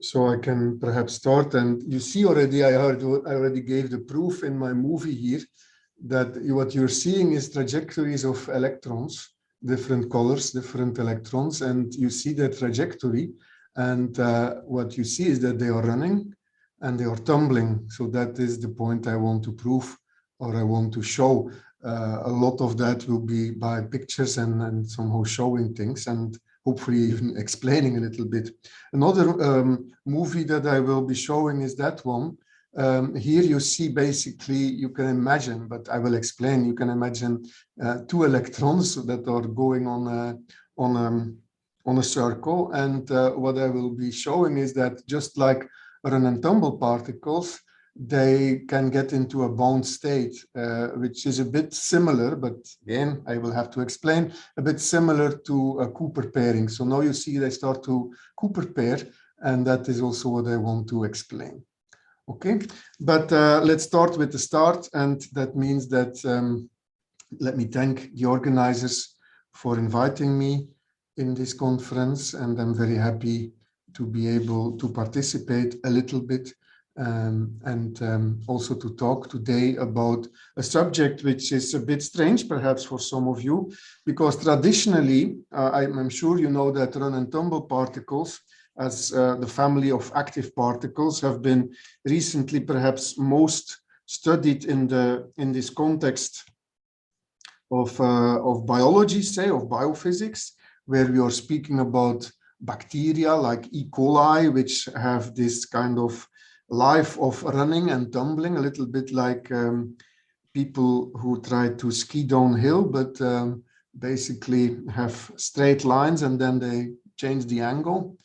So I can perhaps start, and you see already, I already gave the proof in my movie here that what you're seeing is trajectories of electrons, different colors, different electrons, and you see the trajectory, and what you see is that they are running and they are tumbling. So that is the point I want to prove, or I want to show. A lot of that will be by pictures and somehow showing things, and hopefully even explaining a little bit. Another movie that I will be showing is that one. Here you see basically, you can imagine, but I will explain, you can imagine two electrons that are going on a circle. And what I will be showing is that just like run-and-tumble particles, they can get into a bound state, which is a bit similar, but again, I will have to explain, a bit similar to a Cooper pairing. So now you see they start to Cooper pair, and that is also what I want to explain. Okay, but let's start with the start, and that means that let me thank the organizers for inviting me in this conference, and I'm very happy to be able to participate a little bit and also to talk today about a subject which is a bit strange perhaps for some of you, because traditionally, I'm sure you know that run-and-tumble particles as the family of active particles have been recently perhaps most studied in this context of biology, say, of biophysics, where we are speaking about bacteria like E. coli, which have this kind of life of running and tumbling, a little bit like people who try to ski downhill, but basically have straight lines and then they change the angle.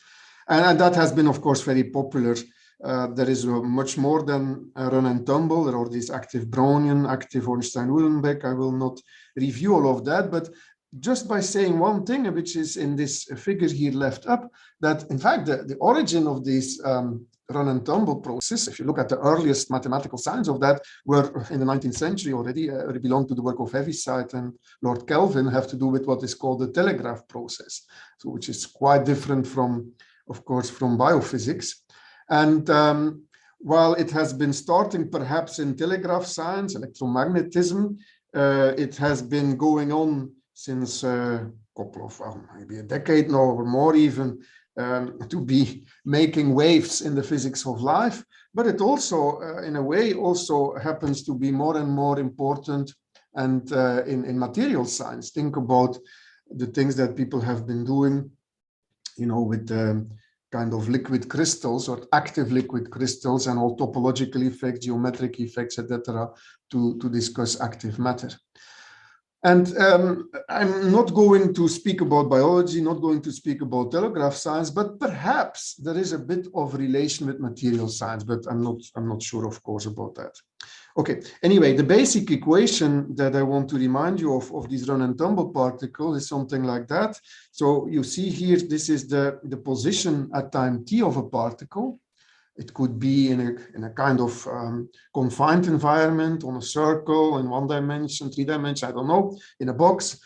And that has been, of course, very popular. There is much more than run-and-tumble. There are these active Brownian, active Ornstein-Uhlenbeck. I will not review all of that, but just by saying one thing, which is in this figure here left up, that in fact, the origin of this run-and-tumble process, if you look at the earliest mathematical signs of that, were in the 19th century already, belong to the work of Heaviside and Lord Kelvin, have to do with what is called the telegraph process, so which is quite different from, of course, from biophysics. And while it has been starting perhaps in telegraph science, electromagnetism, it has been going on since a couple of, well, maybe a decade now or more even, to be making waves in the physics of life. But it also, in a way, also happens to be more and more important and in material science. Think about the things that people have been doing, you know, with kind of liquid crystals or active liquid crystals and all topological effects, geometric effects, etc., to discuss active matter. And I'm not going to speak about biology, not going to speak about telegraph science, but perhaps there is a bit of relation with material science, but I'm not sure, of course, about that. Okay, anyway, the basic equation that I want to remind you of this run-and-tumble particle is something like that. So you see here, this is the position at time t of a particle. It could be in a kind of confined environment, on a circle, in 1 dimension, 3 dimension, I don't know, in a box.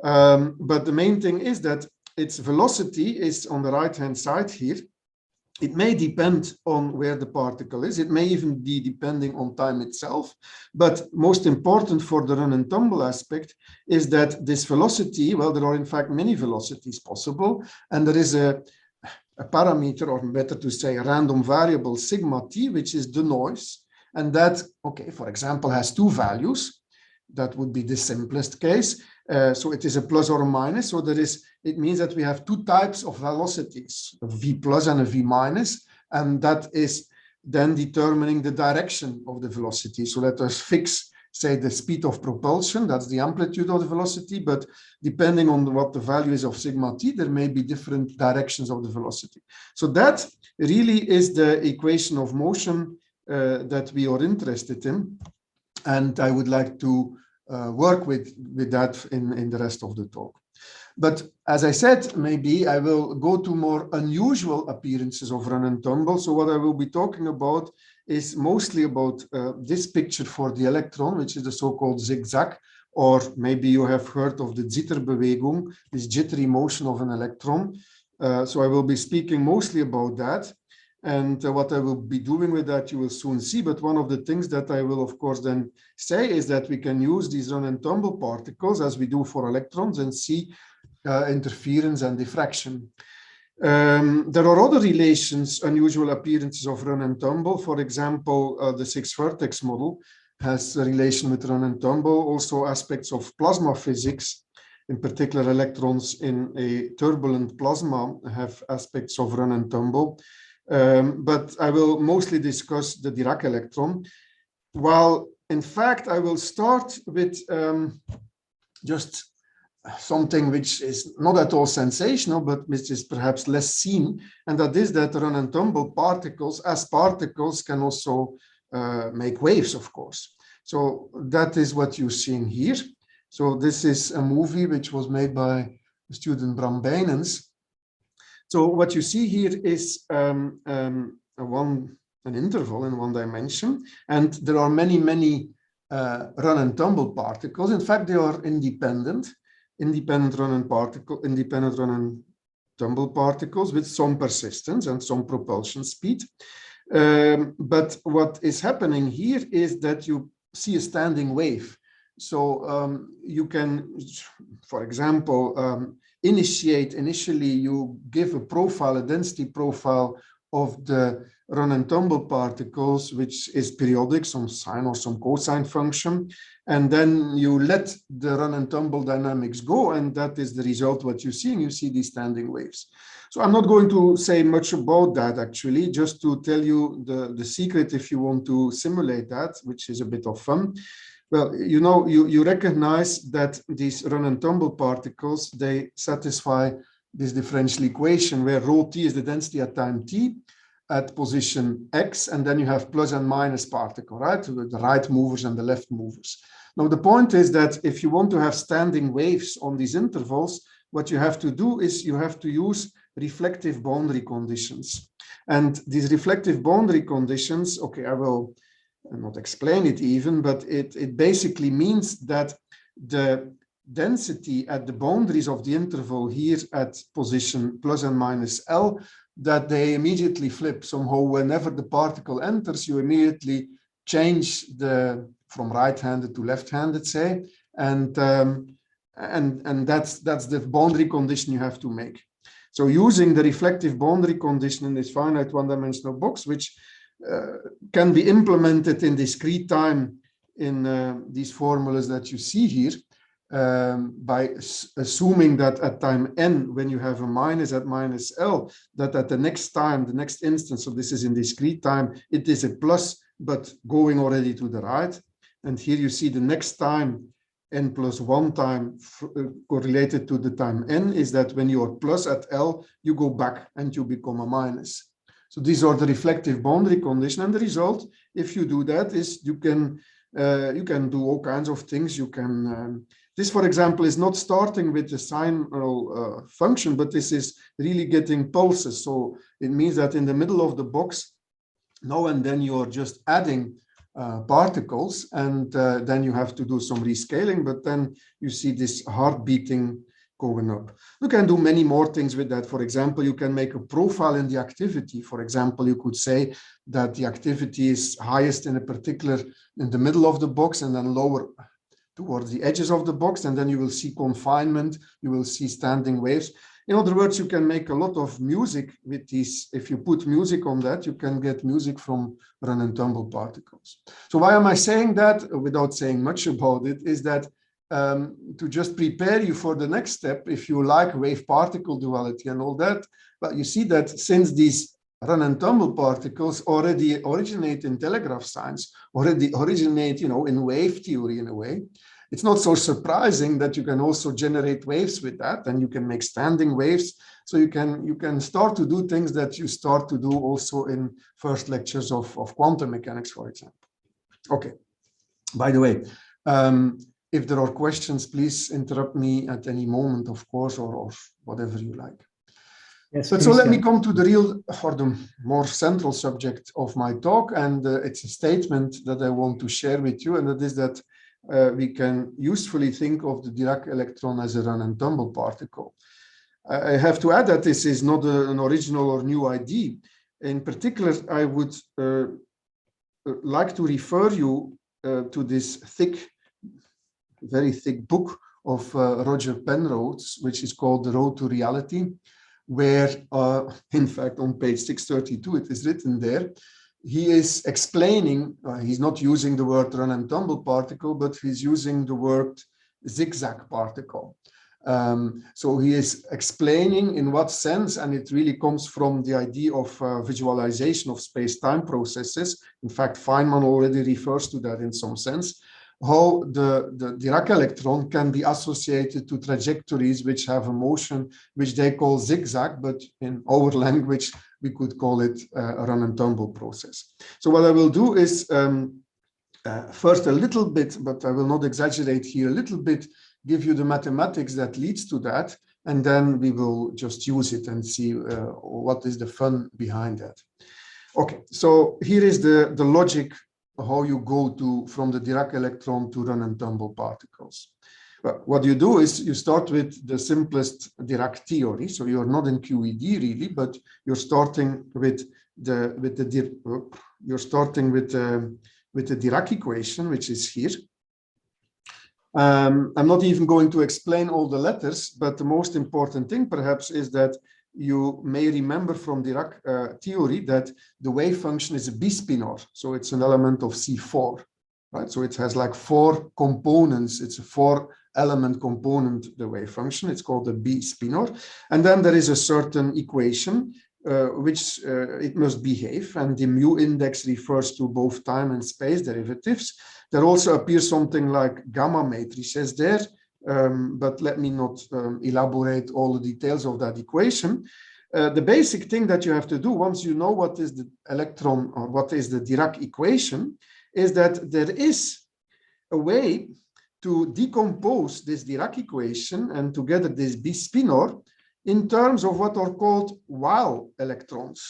But the main thing is that its velocity is on the right-hand side here. It may depend on where the particle is. It may even be depending on time itself. But most important for the run-and-tumble aspect is that this velocity, well, there are in fact many velocities possible, and there is a parameter, or better to say a random variable, sigma t, which is the noise. And that, okay, for example, has 2 values. That would be the simplest case. So it is a plus or a minus. So it means that we have 2 types of velocities, a v plus and a v minus. And that is then determining the direction of the velocity. So let us fix, say, the speed of propulsion, that's the amplitude of the velocity, but depending on what the value is of sigma t, there may be different directions of the velocity. So that really is the equation of motion that we are interested in, and I would like to work with that in the rest of the talk. But as I said, maybe I will go to more unusual appearances of run-and-tumble. So what I will be talking about is mostly about this picture for the electron, which is the so-called zigzag, or maybe you have heard of the Zitterbewegung, this jittery motion of an electron. So I will be speaking mostly about that. And what I will be doing with that, you will soon see. But one of the things that I will, of course, then say is that we can use these run-and-tumble particles as we do for electrons and see interference and diffraction. There are other relations, unusual appearances of run-and-tumble. For example, the 6-vertex model has a relation with run-and-tumble. Also, aspects of plasma physics, in particular electrons in a turbulent plasma, have aspects of run-and-tumble. But I will mostly discuss the Dirac electron. While, in fact, I will start with just something which is not at all sensational, but which is perhaps less seen, and that is that run-and-tumble particles, as particles, can also make waves, of course. So that is what you're seeing here. So this is a movie which was made by the student Bram Bijnens. So what you see here is an interval in one dimension, and there are many run-and-tumble particles. In fact, they are independent run-and-tumble particles with some persistence and some propulsion speed. But what is happening here is that you see a standing wave. So you can, for example, initially you give a profile, a density profile of the run-and-tumble particles, which is periodic, some sine or some cosine function, and then you let the run-and-tumble dynamics go, and that is the result what you see, and you see these standing waves. So I'm not going to say much about that, actually, just to tell you the secret if you want to simulate that, which is a bit of fun. Well, you know, you recognize that these run-and-tumble particles, they satisfy this differential equation where rho t is the density at time t at position x, and then you have plus and minus particle, right? The right movers and the left movers. Now, the point is that if you want to have standing waves on these intervals, what you have to do is you have to use reflective boundary conditions. And these reflective boundary conditions, okay, I will not explain it even, but it basically means that the density at the boundaries of the interval here at position plus and minus L, that they immediately flip. Somehow, whenever the particle enters, you immediately change from right-handed to left-handed, say, and that's the boundary condition you have to make. So using the reflective boundary condition in this finite one-dimensional box, which can be implemented in discrete time in these formulas that you see here, by assuming that at time n, when you have a minus at minus L, that at the next time, the next instance, so this is in discrete time, it is a plus, but going already to the right. And here you see the next time, n plus 1 time correlated to the time n, is that when you are plus at L, you go back and you become a minus. So these are the reflective boundary condition, and the result, if you do that, is you can do all kinds of things. You can this, for example, is not starting with the sinal function, but this is really getting pulses. So it means that in the middle of the box, now and then you are just adding particles, and then you have to do some rescaling, but then you see this heart beating going up. You can do many more things with that. For example, you can make a profile in the activity. For example, you could say that the activity is highest in the middle of the box, and then lower towards the edges of the box, and then you will see confinement, you will see standing waves. In other words, you can make a lot of music with these. If you put music on that, you can get music from run-and-tumble particles. So why am I saying that without saying much about it, is that to just prepare you for the next step, if you like wave-particle duality and all that, but you see that since these run-and-tumble particles already originate in telegraph science, already originate, in wave theory in a way, it's not so surprising that you can also generate waves with that, and you can make standing waves. So you can start to do things that you start to do also in first lectures of quantum mechanics, for example. Okay. By the way, if there are questions, please interrupt me at any moment, of course, or whatever you like. Yes, but so let me come to the more central subject of my talk, and it's a statement that I want to share with you, and that is that we can usefully think of the Dirac electron as a run-and-tumble particle. I have to add that this is not an original or new idea. In particular, I would like to refer you to this very thick book of Roger Penrose's, which is called The Road to Reality, where, in fact, on page 632, it is written there, he is explaining, he's not using the word run-and-tumble particle, but he's using the word zigzag particle. So he is explaining in what sense, and it really comes from the idea of visualization of space-time processes. In fact, Feynman already refers to that in some sense, how the Dirac electron can be associated to trajectories which have a motion which they call zigzag, but in our language, we could call it a run-and-tumble process. So what I will do is first a little bit, but I will not exaggerate here, a little bit, give you the mathematics that leads to that, and then we will just use it and see what is the fun behind that. Okay, so here is the logic how you go from the Dirac electron to run-and-tumble particles. Well, what you do is you start with the simplest Dirac theory. So you're not in QED really, but you're starting with the Dirac equation, which is here. I'm not even going to explain all the letters, but the most important thing perhaps is that you may remember from Dirac theory that the wave function is a B-spinor. So it's an element of C4, right? So it has like 4 components. It's a 4-element component, the wave function. It's called the B-spinor. And then there is a certain equation which it must behave. And the mu index refers to both time and space derivatives. There also appears something like gamma matrices there. But let me not elaborate all the details of that equation. The basic thing that you have to do once you know what is the electron or what is the Dirac equation is that there is a way to decompose this Dirac equation and together this B-spinor in terms of what are called Weil electrons.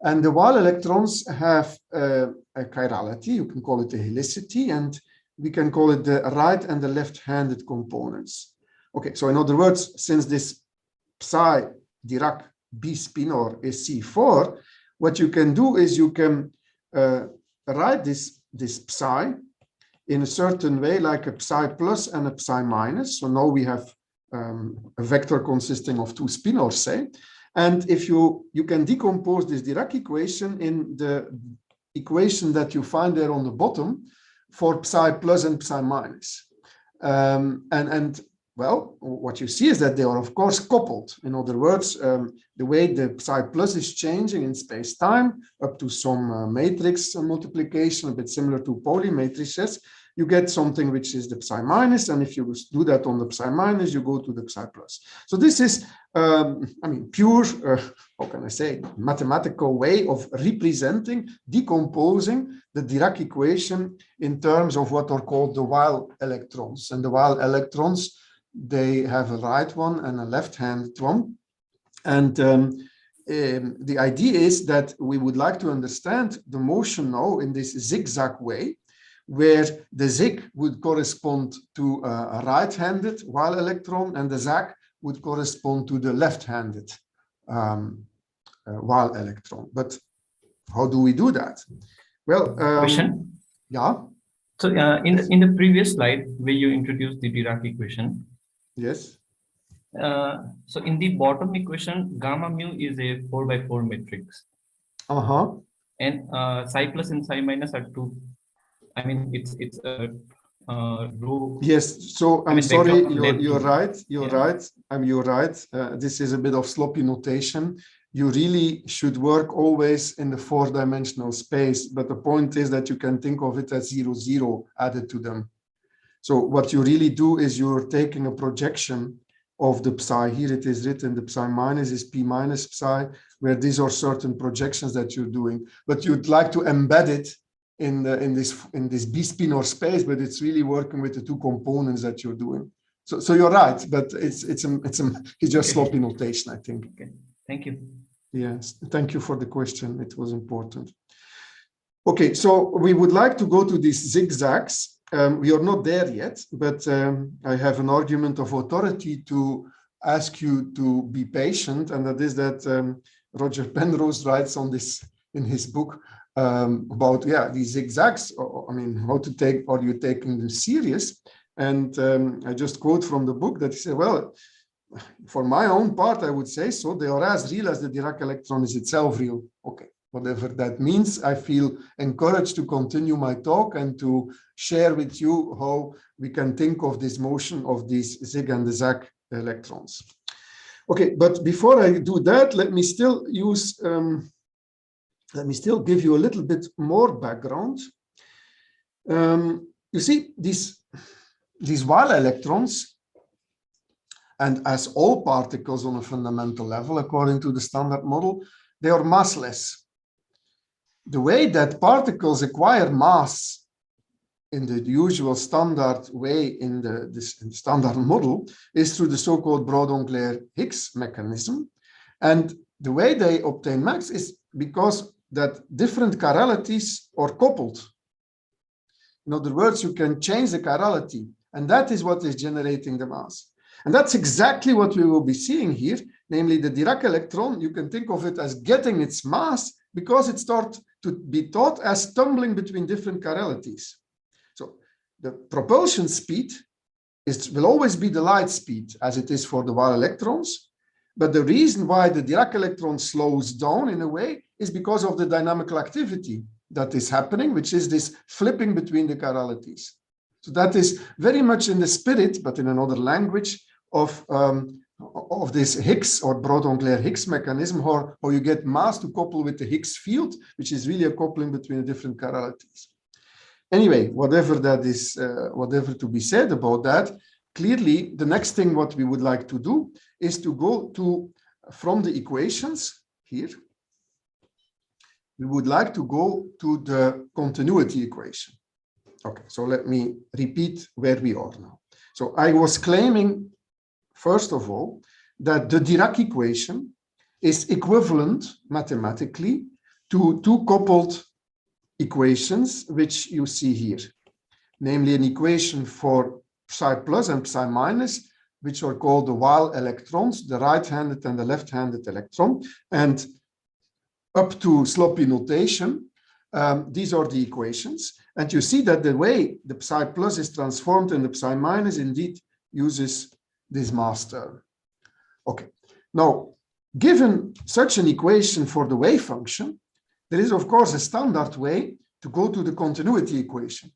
And the Weil electrons have a chirality, you can call it a helicity, and we can call it the right and the left-handed components. Okay, so in other words, since this psi Dirac B-spinor is C4, what you can do is you can write this psi in a certain way, like a psi plus and a psi minus. So now we have a vector consisting of 2 spinors, say. And if you can decompose this Dirac equation in the equation that you find there on the bottom, for psi plus and psi minus. Well, what you see is that they are, of course, coupled. In other words, the way the psi plus is changing in space-time up to some matrix multiplication, a bit similar to Pauli matrices, you get something which is the psi minus. And if you do that on the psi minus, you go to the psi plus. So this is, pure, how can I say, mathematical way of representing, decomposing the Dirac equation in terms of what are called the Weil electrons. And the Weil electrons, they have a right one and a left-handed one. And the idea is that we would like to understand the motion now in this zigzag way, where the zig would correspond to a right-handed Weil electron and the zag would correspond to the left-handed Weil electron. But how do we do that? Well, question. Yeah. So in the previous slide where you introduced the Dirac equation. Yes. So in the bottom equation, gamma mu is a 4x4 matrix. And psi plus and psi minus are 2. I mean, it's a row. Yes. So I'm sorry. You're right. You're right. You're right. This is a bit of sloppy notation. You really should work always in the 4-dimensional space. But the point is that you can think of it as 0, 0 added to them. So what you really do is you're taking a projection of the psi. Here it is written, the psi minus is p minus psi, where these are certain projections that you're doing. But you'd like to embed it in this B-spinor space, but it's really working with the 2 components that you're doing. So you're right, but it's just sloppy notation, I think. Okay. Thank you. Yes, thank you for the question. It was important. Okay, so we would like to go to these zigzags. We are not there yet, but I have an argument of authority to ask you to be patient, and that is that Roger Penrose writes on this in his book about these zigzags. I mean, how to take, are you taking them serious? And I just quote from the book that he said, well, for my own part, I would say so. They are as real as the Dirac electron is itself real. Okay, whatever that means, I feel encouraged to continue my talk and to share with you how we can think of this motion of these zig and the zag electrons. Okay, but before I do that, let me still use, let me still give you a little bit more background. You see, these while electrons, and as all particles on a fundamental level, according to the standard model, they are massless. The way that particles acquire mass in the usual standard way in the standard model is through the so-called Broad-Engler-Higgs mechanism. And the way they obtain mass is because that different chiralities are coupled. In other words, you can change the chirality, and that is what is generating the mass. And that's exactly what we will be seeing here, namely the Dirac electron. You can think of it as getting its mass because it starts to be thought as tumbling between different chiralities. So the propulsion speed will always be the light speed, as it is for the Weyl electrons. But the reason why the Dirac electron slows down in a way is because of the dynamical activity that is happening, which is this flipping between the chiralities. So that is very much in the spirit, but in another language, of this Higgs or Broad-Engler-Higgs mechanism, or how you get mass to couple with the Higgs field, which is really a coupling between the different chiralities. Anyway, whatever that is, whatever to be said about that, clearly the next thing what we would like to do is to go to, from the equations here, we would like to go to the continuity equation. Okay, so let me repeat where we are now. So I was claiming, first of all, that the Dirac equation is equivalent mathematically to two coupled equations, which you see here, namely an equation for psi plus and psi minus, which are called the Weyl electrons, the right-handed and the left-handed electron. And up to sloppy notation, these are the equations. And you see that the way the psi plus is transformed in the psi minus indeed uses this mass term. Okay, now, given such an equation for the wave function, there is, of course, a standard way to go to the continuity equation.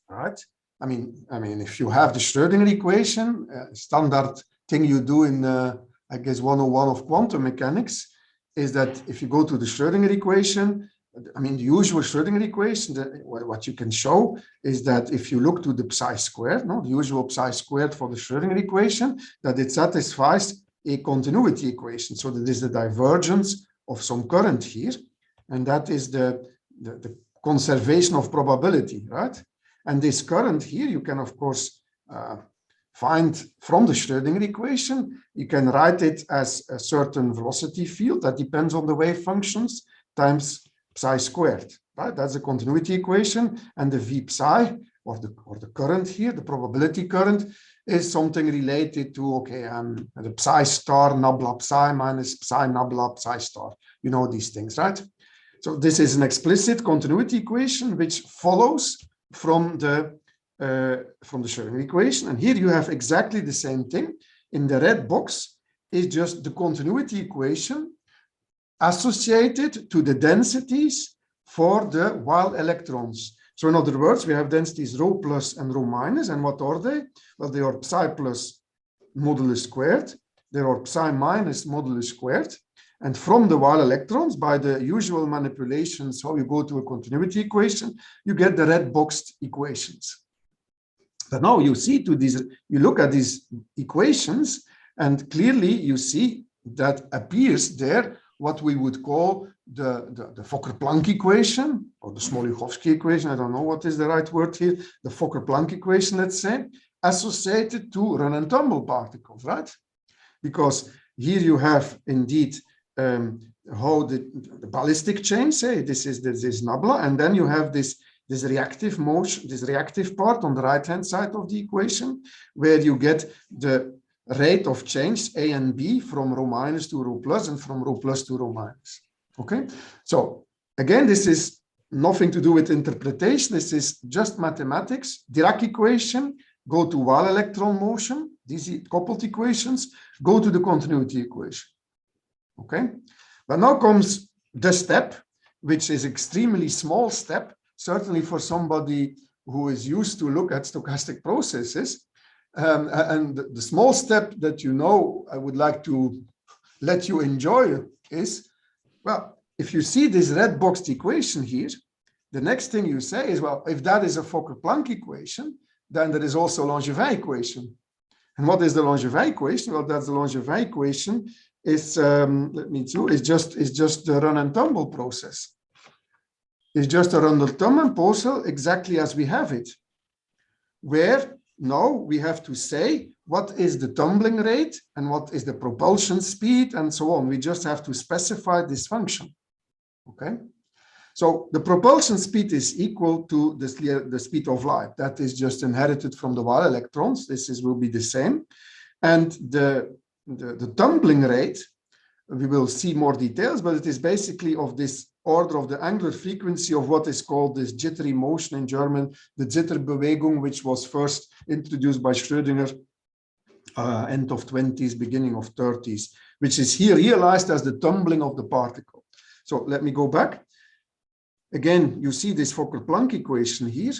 All right? I mean, if you have the Schrödinger equation, standard thing you do in, I guess, 101 of quantum mechanics, is that if you go to the Schrödinger equation, I mean, the usual Schrödinger equation, what you can show is that if you look to the psi squared, the usual psi squared for the Schrödinger equation, that it satisfies a continuity equation. So that is the divergence of some current here, and that is the conservation of probability, right? And this current here, you can, of course, find from the Schrödinger equation. You can write it as a certain velocity field that depends on the wave functions times psi squared, right? That's the continuity equation, and the V psi, or the current here, the probability current, is something related to, okay, the psi star nabla psi minus psi nabla psi star. You know these things, right? So this is an explicit continuity equation which follows from the Schrödinger equation, and here you have exactly the same thing. In the red box is just the continuity equation associated to the densities for the Weyl electrons. So in other words, we have densities rho plus and rho minus, and what are they? Well, they are psi plus modulus squared, they are psi minus modulus squared, and from the Weyl electrons, by the usual manipulations, how you go to a continuity equation, you get the red boxed equations. But now you see to these, you look at these equations, and clearly you see that appears there what we would call the Fokker-Planck equation, or the Smoluchowski equation, I don't know what is the right word here, the Fokker-Planck equation, let's say, associated to run-and-tumble particles, right? Because here you have indeed how the ballistic chain, say, this is nabla, and then you have this reactive motion, this reactive part on the right-hand side of the equation, where you get the rate of change A and B from rho minus to rho plus and from rho plus to rho minus. Okay, so again, this is nothing to do with interpretation. This is just mathematics. Dirac equation, go to Wall electron motion, these coupled equations, go to the continuity equation. Okay, but now comes the step, which is extremely small step, certainly for somebody who is used to look at stochastic processes. And the small step that you know I would like to let you enjoy is, well, if you see this red boxed equation here, the next thing you say is, well, if that is a Fokker-Planck equation, then there is also a Langevin equation. And what is the Langevin equation? Well, that's the Langevin equation is, let me do, it's just the run-and-tumble process. It's just a run-and-tumble process exactly as we have it, where now we have to say what is the tumbling rate and what is the propulsion speed and so on. We just have to specify this function. Okay, so the propulsion speed is equal to the speed of light. That is just inherited from the Wall electrons. Will be the same. And the tumbling rate, we will see more details, but it is basically of this order of the angular frequency of what is called this jittery motion in German, the Zitterbewegung, which was first introduced by Schrödinger end of 20s, beginning of 30s, which is here realized as the tumbling of the particle. So let me go back. Again, you see this Fokker-Planck equation here,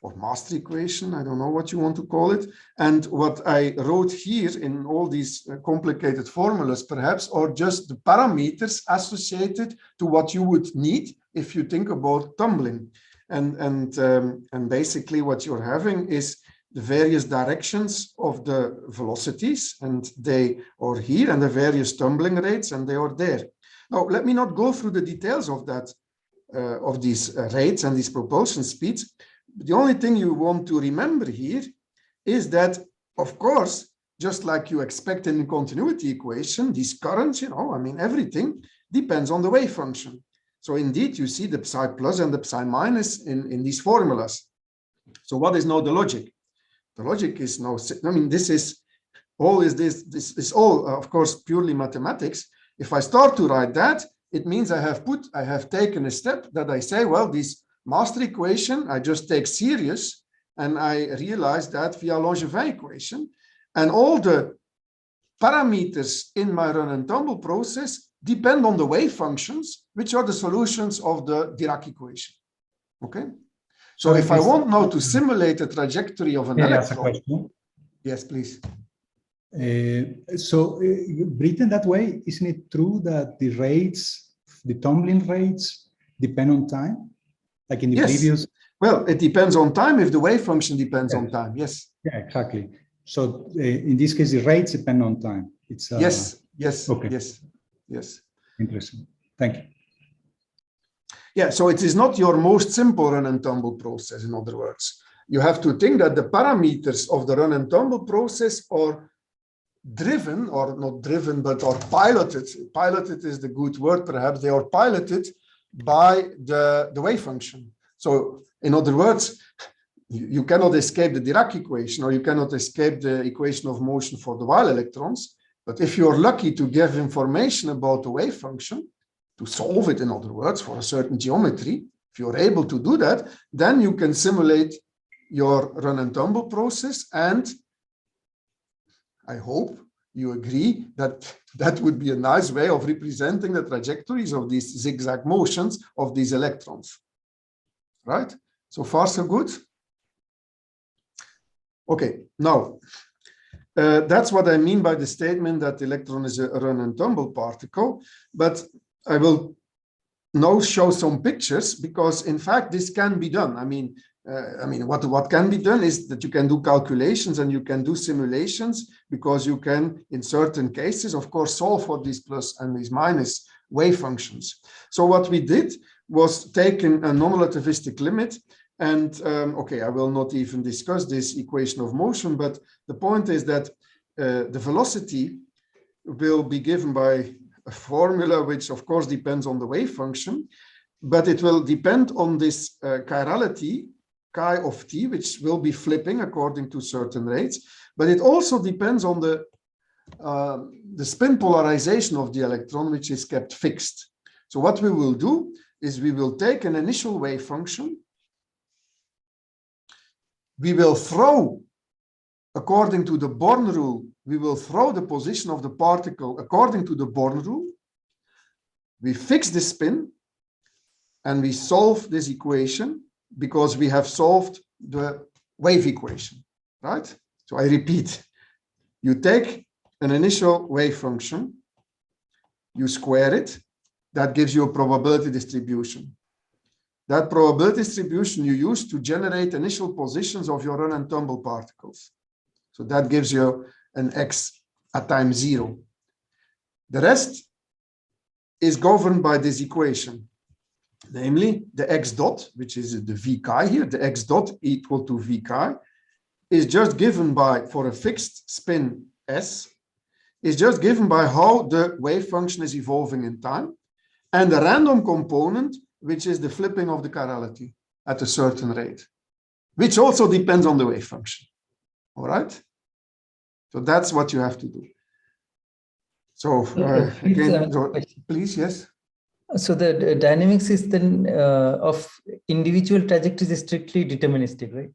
or master equation, I don't know what you want to call it. And what I wrote here in all these complicated formulas, perhaps, are just the parameters associated to what you would need if you think about tumbling. And basically what you're having is the various directions of the velocities, and they are here, and the various tumbling rates, and they are there. Now, let me not go through the details of that, of these rates and these propulsion speeds. The only thing you want to remember here is that, of course, just like you expect in the continuity equation, these currents, I mean, everything depends on the wave function. So indeed, you see the psi plus and the psi minus in these formulas. So what is now the logic? The logic is now, I mean, this is all, of course, purely mathematics. If I start to write that, it means I have taken a step that I say, well, this master equation, I just take serious, and I realize that via Langevin equation, and all the parameters in my run-and-tumble process depend on the wave functions, which are the solutions of the Dirac equation. Okay, so if I want now to simulate a trajectory of an electron, yes, please. So written that way, isn't it true that the rates, the tumbling rates, depend on time? Like in the previous? Well, it depends on time if the wave function depends on time, yes. Yeah, exactly. So in this case, the rates depend on time. It's yes, okay. Yes. Interesting. Thank you. Yeah, so it is not your most simple run-and-tumble process, in other words. You have to think that the parameters of the run-and-tumble process are driven, or not driven, but are piloted. Piloted is the good word, perhaps. They are piloted by the wave function. So in other words, you cannot escape the Dirac equation, or you cannot escape the equation of motion for the Wall electrons. But if you're lucky to give information about the wave function, to solve it, in other words, for a certain geometry, if you're able to do that, then you can simulate your run-and-tumble process. And I hope you agree that that would be a nice way of representing the trajectories of these zigzag motions of these electrons. Right? So far, so good. Okay, now, that's what I mean by the statement that the electron is a run-and-tumble particle. But I will now show some pictures, because in fact this can be done. I mean, what can be done is that you can do calculations and you can do simulations, because you can, in certain cases, of course, solve for these plus and these minus wave functions. So what we did was taking a non-relativistic limit, and okay, I will not even discuss this equation of motion, but the point is that the velocity will be given by a formula which of course depends on the wave function, but it will depend on this chirality chi of t, which will be flipping according to certain rates, but it also depends on the spin polarization of the electron, which is kept fixed. So what we will do is we will take an initial wave function. We will throw, according to the Born rule, we will throw the position of the particle according to the Born rule. We fix the spin and we solve this equation because we have solved the wave equation, right? So I repeat, you take an initial wave function, you square it, that gives you a probability distribution. That probability distribution you use to generate initial positions of your run-and-tumble particles. So that gives you an x at time 0. The rest is governed by this equation, namely the x dot, which is the v chi here, the x dot equal to v chi, is just given by, for a fixed spin s, is just given by how the wave function is evolving in time, and the random component, which is the flipping of the chirality at a certain rate, which also depends on the wave function. All right? So that's what you have to do. So again, please, yes. So the dynamics is then of individual trajectories is strictly deterministic, right?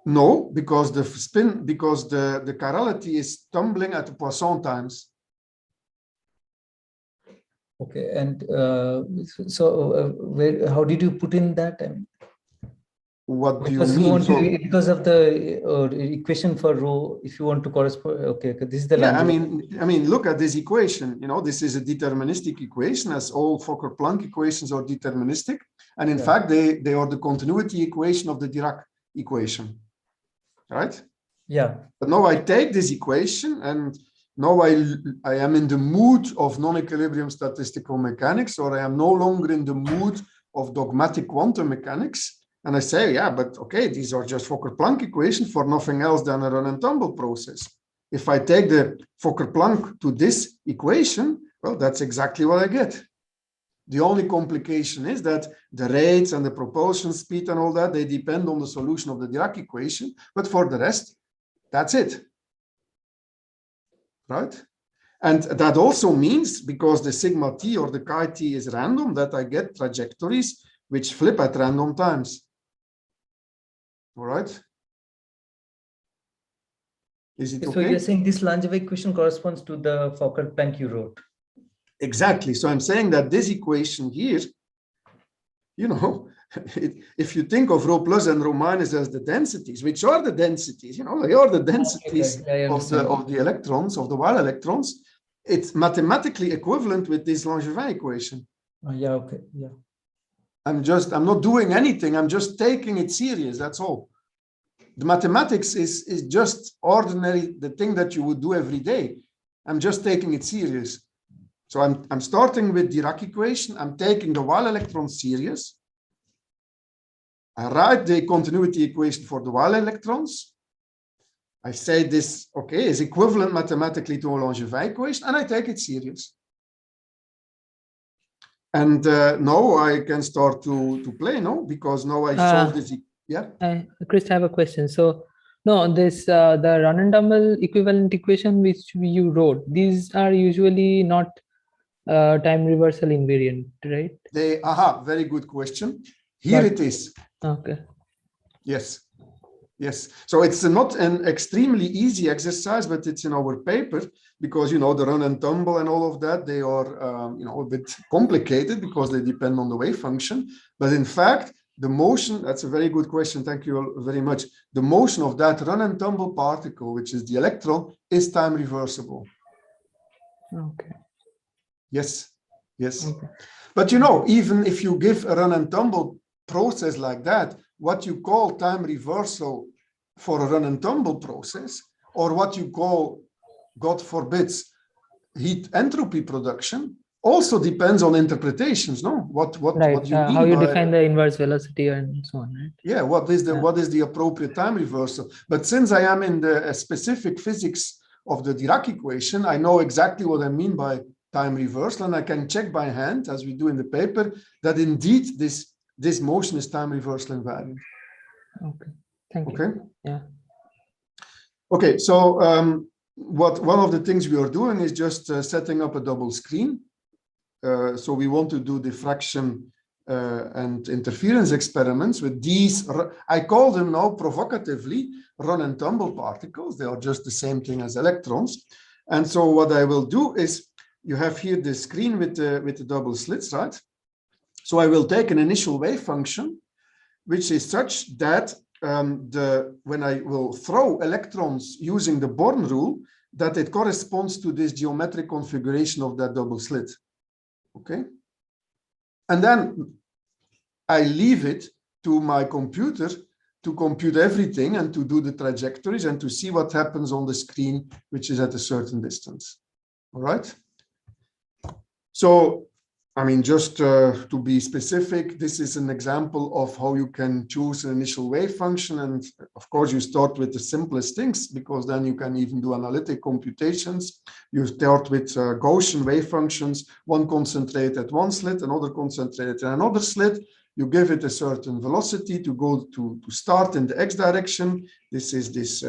No, because the spin, because the chirality is tumbling at Poisson times. Okay, and where? How did you put in that? What do you mean? Because of the equation for rho, if you want to correspond, okay, this is the. Yeah, I mean, look at this equation. You know, this is a deterministic equation, as all Fokker-Planck equations are deterministic, and in fact, they are the continuity equation of the Dirac equation, right? Yeah. But now I take this equation, and now I am in the mood of non-equilibrium statistical mechanics, or I am no longer in the mood of dogmatic quantum mechanics. And I say, yeah, but okay, these are just Fokker-Planck equations for nothing else than a run-and-tumble process. If I take the Fokker-Planck to this equation, well, that's exactly what I get. The only complication is that the rates and the propulsion speed and all that, they depend on the solution of the Dirac equation. But for the rest, that's it. Right? And that also means, because the sigma t or the chi t is random, that I get trajectories which flip at random times. All right? Is it okay? So you're saying this Langevin equation corresponds to the Fokker-Planck you wrote? Exactly. So I'm saying that this equation here, you know, if you think of rho plus and rho minus as the densities, which are the densities, you know, they are the densities of the electrons, of the Weyl electrons, it's mathematically equivalent with this Langevin equation. Yeah, okay, yeah. I'm not doing anything. I'm just taking it serious. That's all. The mathematics is just ordinary, the thing that you would do every day. I'm just taking it serious. So I'm starting with Dirac equation. I'm taking the Weyl electron serious. I write the continuity equation for the Weyl electrons. I say this, okay, is equivalent mathematically to a Langevin equation, and I take it serious. And now I can start to play, no? Because now I solved this. Yeah. Chris, I have a question. So, no, this the run-and-tumble equivalent equation which you wrote, these are usually not time reversal invariant, right? Very good question. Here it is. Okay. Yes. Yes. So it's not an extremely easy exercise, but it's in our paper because, you know, the run-and-tumble and all of that, they are, you know, a bit complicated because they depend on the wave function. But in fact, the motion, that's a very good question. Thank you very much. The motion of that run-and-tumble particle, which is the electron, is time reversible. Okay. Yes. Yes. Okay. But, you know, even if you give a run-and-tumble process like that, what you call time reversal for a run-and-tumble process, or what you call, God forbids, heat entropy production, also depends on interpretations, no? What you mean how you define the inverse velocity and so on, right? Yeah, what is the appropriate time reversal? But since I am in the specific physics of the Dirac equation, I know exactly what I mean by time reversal, and I can check by hand, as we do in the paper, that indeed this motion is time reversal invariant. Okay, thank you. Okay. Yeah. Okay, so one of the things we are doing is just setting up a double screen. So we want to do diffraction and interference experiments with these, I call them now provocatively run-and-tumble particles. They are just the same thing as electrons. And so what I will do is, you have here the screen with the double slits, right? So I will take an initial wave function, which is such that when I will throw electrons using the Born rule, that it corresponds to this geometric configuration of that double slit. Okay. And then I leave it to my computer to compute everything and to do the trajectories and to see what happens on the screen, which is at a certain distance. All right. So, I mean, just to be specific, this is an example of how you can choose an initial wave function. And of course, you start with the simplest things, because then you can even do analytic computations. You start with Gaussian wave functions, one concentrated at one slit, another concentrated at another slit. You give it a certain velocity to go to start in the x direction. This is this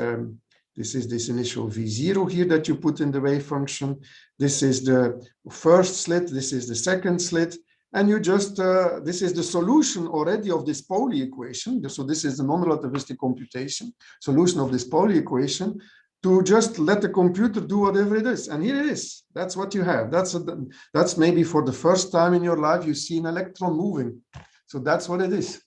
initial V0 here that you put in the wave function. This is the first slit. This is the second slit. And you just, this is the solution already of this Pauli equation. So this is the non-relativistic computation, solution of this Pauli equation, to just let the computer do whatever it is. And here it is. That's what you have. That's maybe for the first time in your life you see an electron moving. So that's what it is.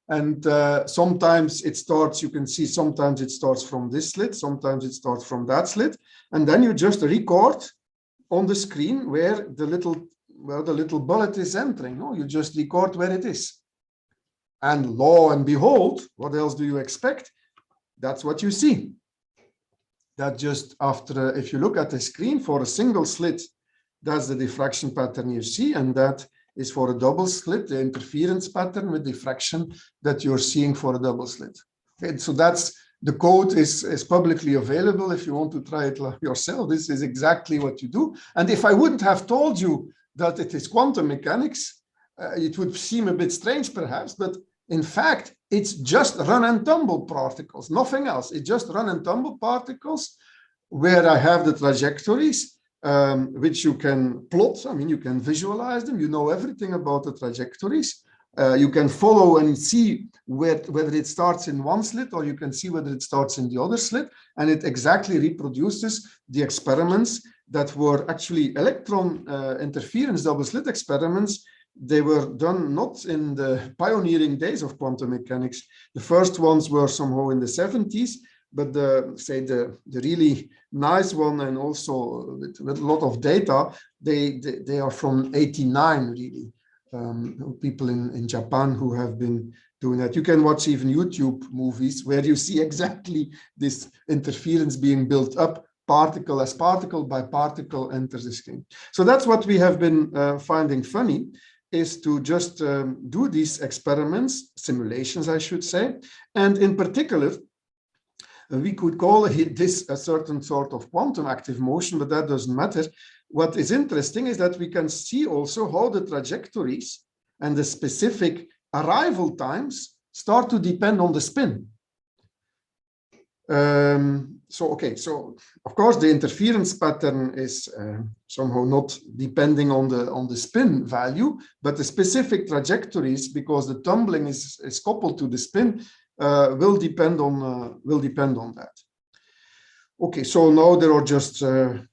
And sometimes it starts, you can see sometimes it starts from this slit, sometimes it starts from that slit. And then you just record on the screen where the little bullet is entering. No, you just record where it is. And lo and behold, what else do you expect? That's what you see. That just after, if you look at the screen for a single slit, that's the diffraction pattern you see. And that is for a double slit, the interference pattern with diffraction that you're seeing for a double slit. Okay, so that's the code is publicly available if you want to try it yourself. This is exactly what you do. And if I wouldn't have told you that it is quantum mechanics, it would seem a bit strange perhaps, but in fact, it's just run-and-tumble particles, nothing else. It's just run-and-tumble particles where I have the trajectories, which you can plot. I mean, you can visualize them. You know everything about the trajectories. You can follow and see whether it starts in one slit or you can see whether it starts in the other slit. And it exactly reproduces the experiments that were actually electron interference double slit experiments. They were done not in the pioneering days of quantum mechanics. The first ones were somehow in the 70s. But the really nice one, and also with a lot of data, they are from '89 really. People in Japan who have been doing that. You can watch even YouTube movies where you see exactly this interference being built up, particle as particle by particle enters the screen. So that's what we have been finding funny, is to just do these experiments, simulations, I should say, and in particular. We could call this a certain sort of quantum active motion, but that doesn't matter. What is interesting is that we can see also how the trajectories and the specific arrival times start to depend on the spin. So of course the interference pattern is somehow not depending on the spin value, but the specific trajectories, because the tumbling is coupled to the spin, will depend on that. Okay, so now there are just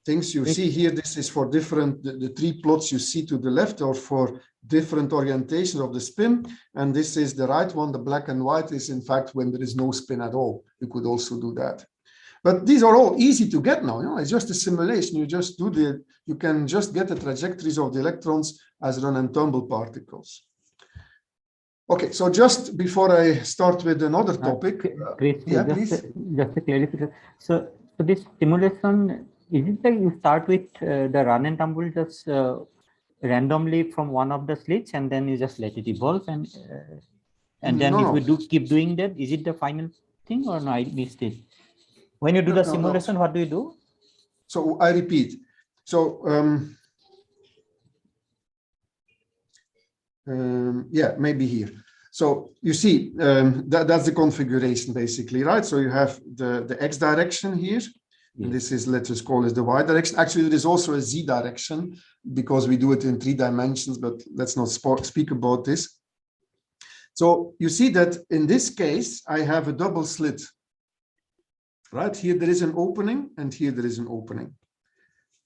things you see here. This is for different, the three plots you see to the left are for different orientations of the spin. And this is the right one, the black and white is in fact when there is no spin at all. You could also do that. But these are all easy to get now. You know, it's just a simulation. You just do you can just get the trajectories of the electrons as run-and-tumble particles. Okay, so just before I start with another topic, Chris, yeah, just a clarification. So this simulation, is it that you start with the run-and-tumble just randomly from one of the slits, and then you just let it evolve, and then if you keep doing that, is it the final thing, or no? I missed it. When you do the simulation, what do you do? So I repeat. So yeah, maybe here. So you see, that's the configuration basically, right? So you have the X direction here. And this is, let's just call it the Y direction. Actually, there is also a Z direction because we do it in 3 dimensions, but let's not speak about this. So you see that in this case, I have a double slit. Right here, there is an opening, and here there is an opening.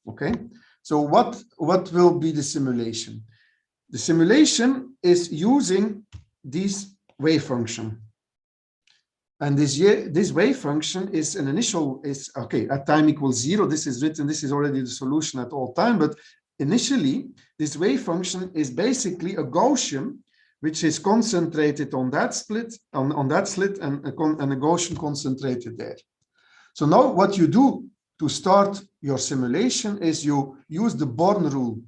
Okay, so what will be the simulation? The simulation is using this wave function. And this wave function is an initial, okay, at time equals 0. This is written, this is already the solution at all time. But initially, this wave function is basically a Gaussian, which is concentrated on that split, on that slit, and a Gaussian concentrated there. So now what you do to start your simulation is you use the Born rule,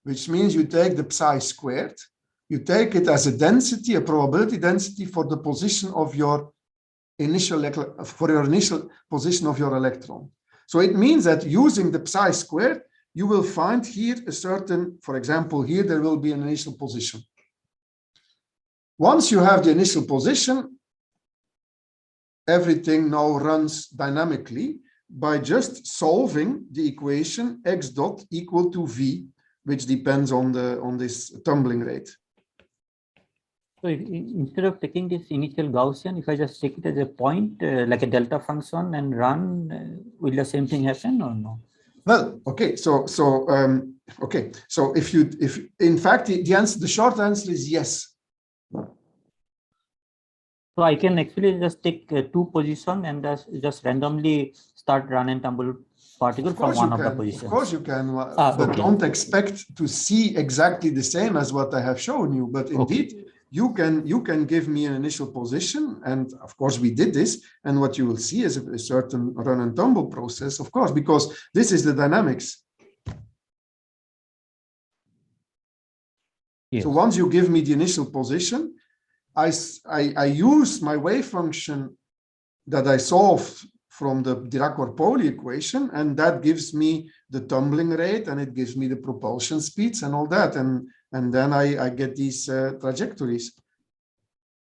which means you take the psi squared, you take it as a density, a probability density for the position of your initial position of your electron. So it means that using the psi squared, you will find here a certain, for example, here there will be an initial position. Once you have the initial position, everything now runs dynamically by just solving the equation x dot equal to v, which depends on this tumbling rate. So instead of taking this initial Gaussian, if I just take it as a point, like a delta function and run, will the same thing happen or no? Well, okay, so if in fact the short answer is yes. So I can actually just take 2 positions and just randomly start run and tumble particle from one of the positions. Of course you can, but okay. Don't expect to see exactly the same as what I have shown you. But indeed, okay. You can give me an initial position, and of course we did this. And what you will see is a certain run and tumble process, of course, because this is the dynamics. Yes. So once you give me the initial position, I use my wave function that I solved from the Dirac or Pauli equation, and that gives me the tumbling rate, and it gives me the propulsion speeds and all that, and then I get these trajectories.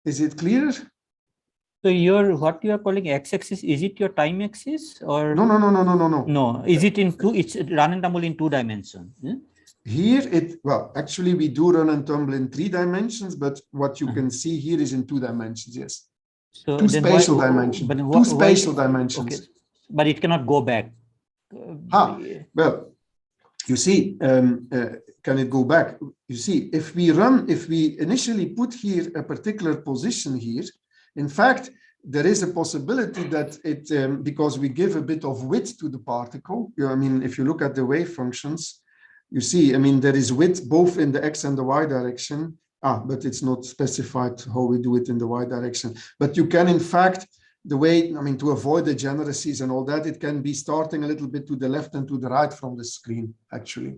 Is it clear? So what you are calling x-axis, is it your time axis or no? No, is it in two? It's run and tumble in 2 dimensions. Yeah? Here actually we do run and tumble in 3 dimensions, but what you can see here is in 2 dimensions. Yes. So 2 spatial dimensions. But 2 spatial dimensions. Okay. But it cannot go back. Well, you see, can it go back? You see, if we initially put here a particular position here, in fact, there is a possibility that it, because we give a bit of width to the particle, I mean, if you look at the wave functions, you see, I mean, there is width both in the X and the Y direction. But it's not specified how we do it in the Y direction. But you can, in fact, the way, I mean, to avoid degeneracies and all that, it can be starting a little bit to the left and to the right from the screen, actually.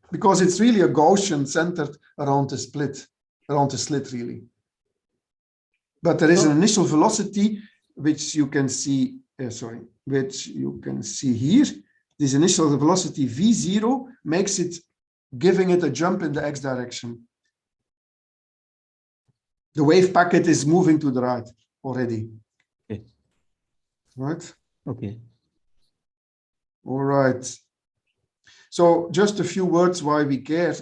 Because it's really a Gaussian centered around the slit, really. But there is an initial velocity, which you can see, which you can see here. This initial velocity V0 makes it, giving it a jump in the X direction. The wave packet is moving to the right already. Okay. Right? Okay. All right. So just a few words why we care.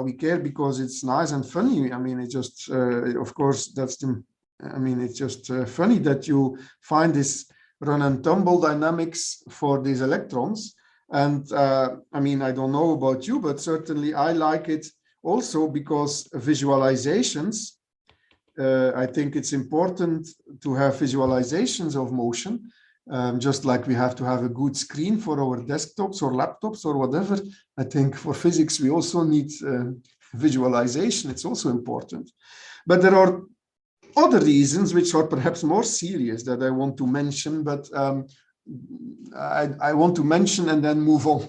We care because it's nice and funny. I mean, it just, of course, that's the, I mean, it's just funny that you find this run and tumble dynamics for these electrons. And I mean, I don't know about you, but certainly I like it also because visualizations, I think it's important to have visualizations of motion, just like we have to have a good screen for our desktops or laptops or whatever. I think for physics, we also need visualization. It's also important. But there are other reasons which are perhaps more serious that I want to mention, but I want to mention and then move on.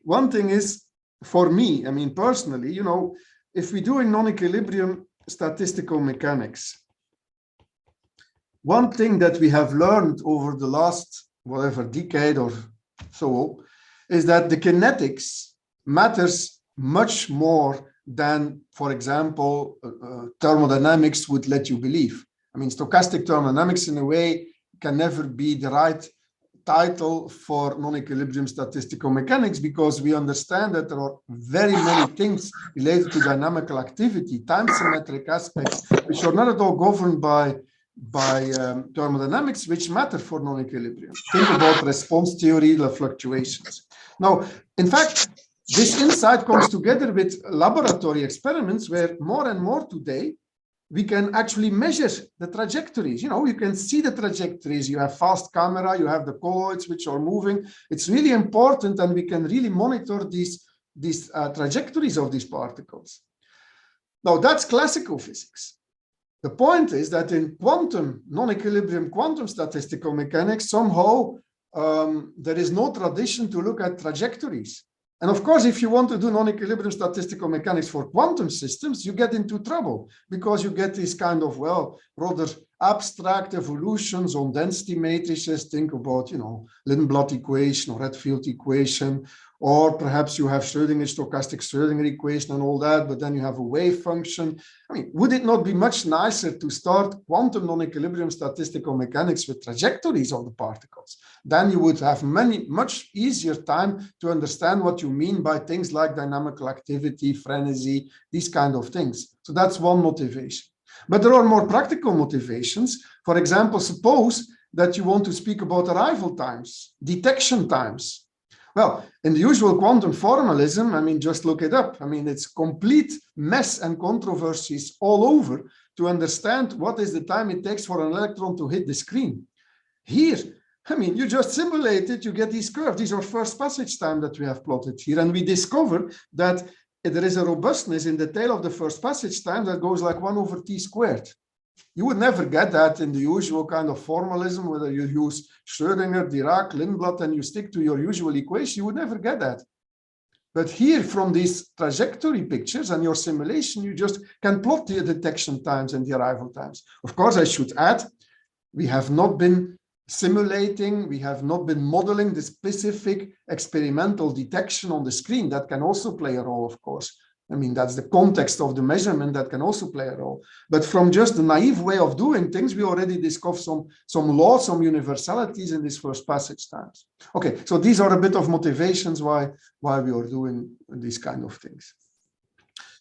One thing is, for me, I mean, personally, you know, if we're doing non-equilibrium statistical mechanics, one thing that we have learned over the last whatever decade or so is that the kinetics matters much more than, for example, thermodynamics would let you believe. I mean, stochastic thermodynamics in a way can never be the right title for non-equilibrium statistical mechanics, because we understand that there are very many things related to dynamical activity, time symmetric aspects, which are not at all governed by thermodynamics, which matter for non-equilibrium. Think about response theory, the fluctuations. Now, in fact, this insight comes together with laboratory experiments where more and more today we can actually measure the trajectories. You know, you can see the trajectories. You have fast camera, you have the colloids which are moving. It's really important, and we can really monitor these trajectories of these particles. Now, that's classical physics. The point is that in quantum, non-equilibrium quantum statistical mechanics, somehow there is no tradition to look at trajectories. And of course, if you want to do non-equilibrium statistical mechanics for quantum systems, you get into trouble, because you get these kind of, well, rather abstract evolutions on density matrices. Think about, you know, Lindblad equation or Redfield equation, or perhaps you have Schrödinger stochastic Schrödinger equation and all that, but then you have a wave function. I mean, would it not be much nicer to start quantum non-equilibrium statistical mechanics with trajectories of the particles? Then you would have much easier time to understand what you mean by things like dynamical activity, frenzy, these kind of things. So that's one motivation. But there are more practical motivations. For example, suppose that you want to speak about arrival times, detection times. Well, in the usual quantum formalism, I mean, just look it up. I mean, it's complete mess and controversies all over to understand what is the time it takes for an electron to hit the screen. Here, I mean, you just simulate it, you get these curves. These are first passage time that we have plotted here. And we discover that there is a robustness in the tail of the first passage time that goes like 1/t². You would never get that in the usual kind of formalism, whether you use Schrödinger, Dirac, Lindblad, and you stick to your usual equation, you would never get that. But here, from these trajectory pictures and your simulation, you just can plot the detection times and the arrival times. Of course, I should add, we have not been simulating, we have not been modeling the specific experimental detection on the screen. That can also play a role, of course. I mean, that's the context of the measurement that can also play a role. But from just the naive way of doing things, we already discovered some laws, some universalities in these first passage times. Okay, so these are a bit of motivations why we are doing these kind of things.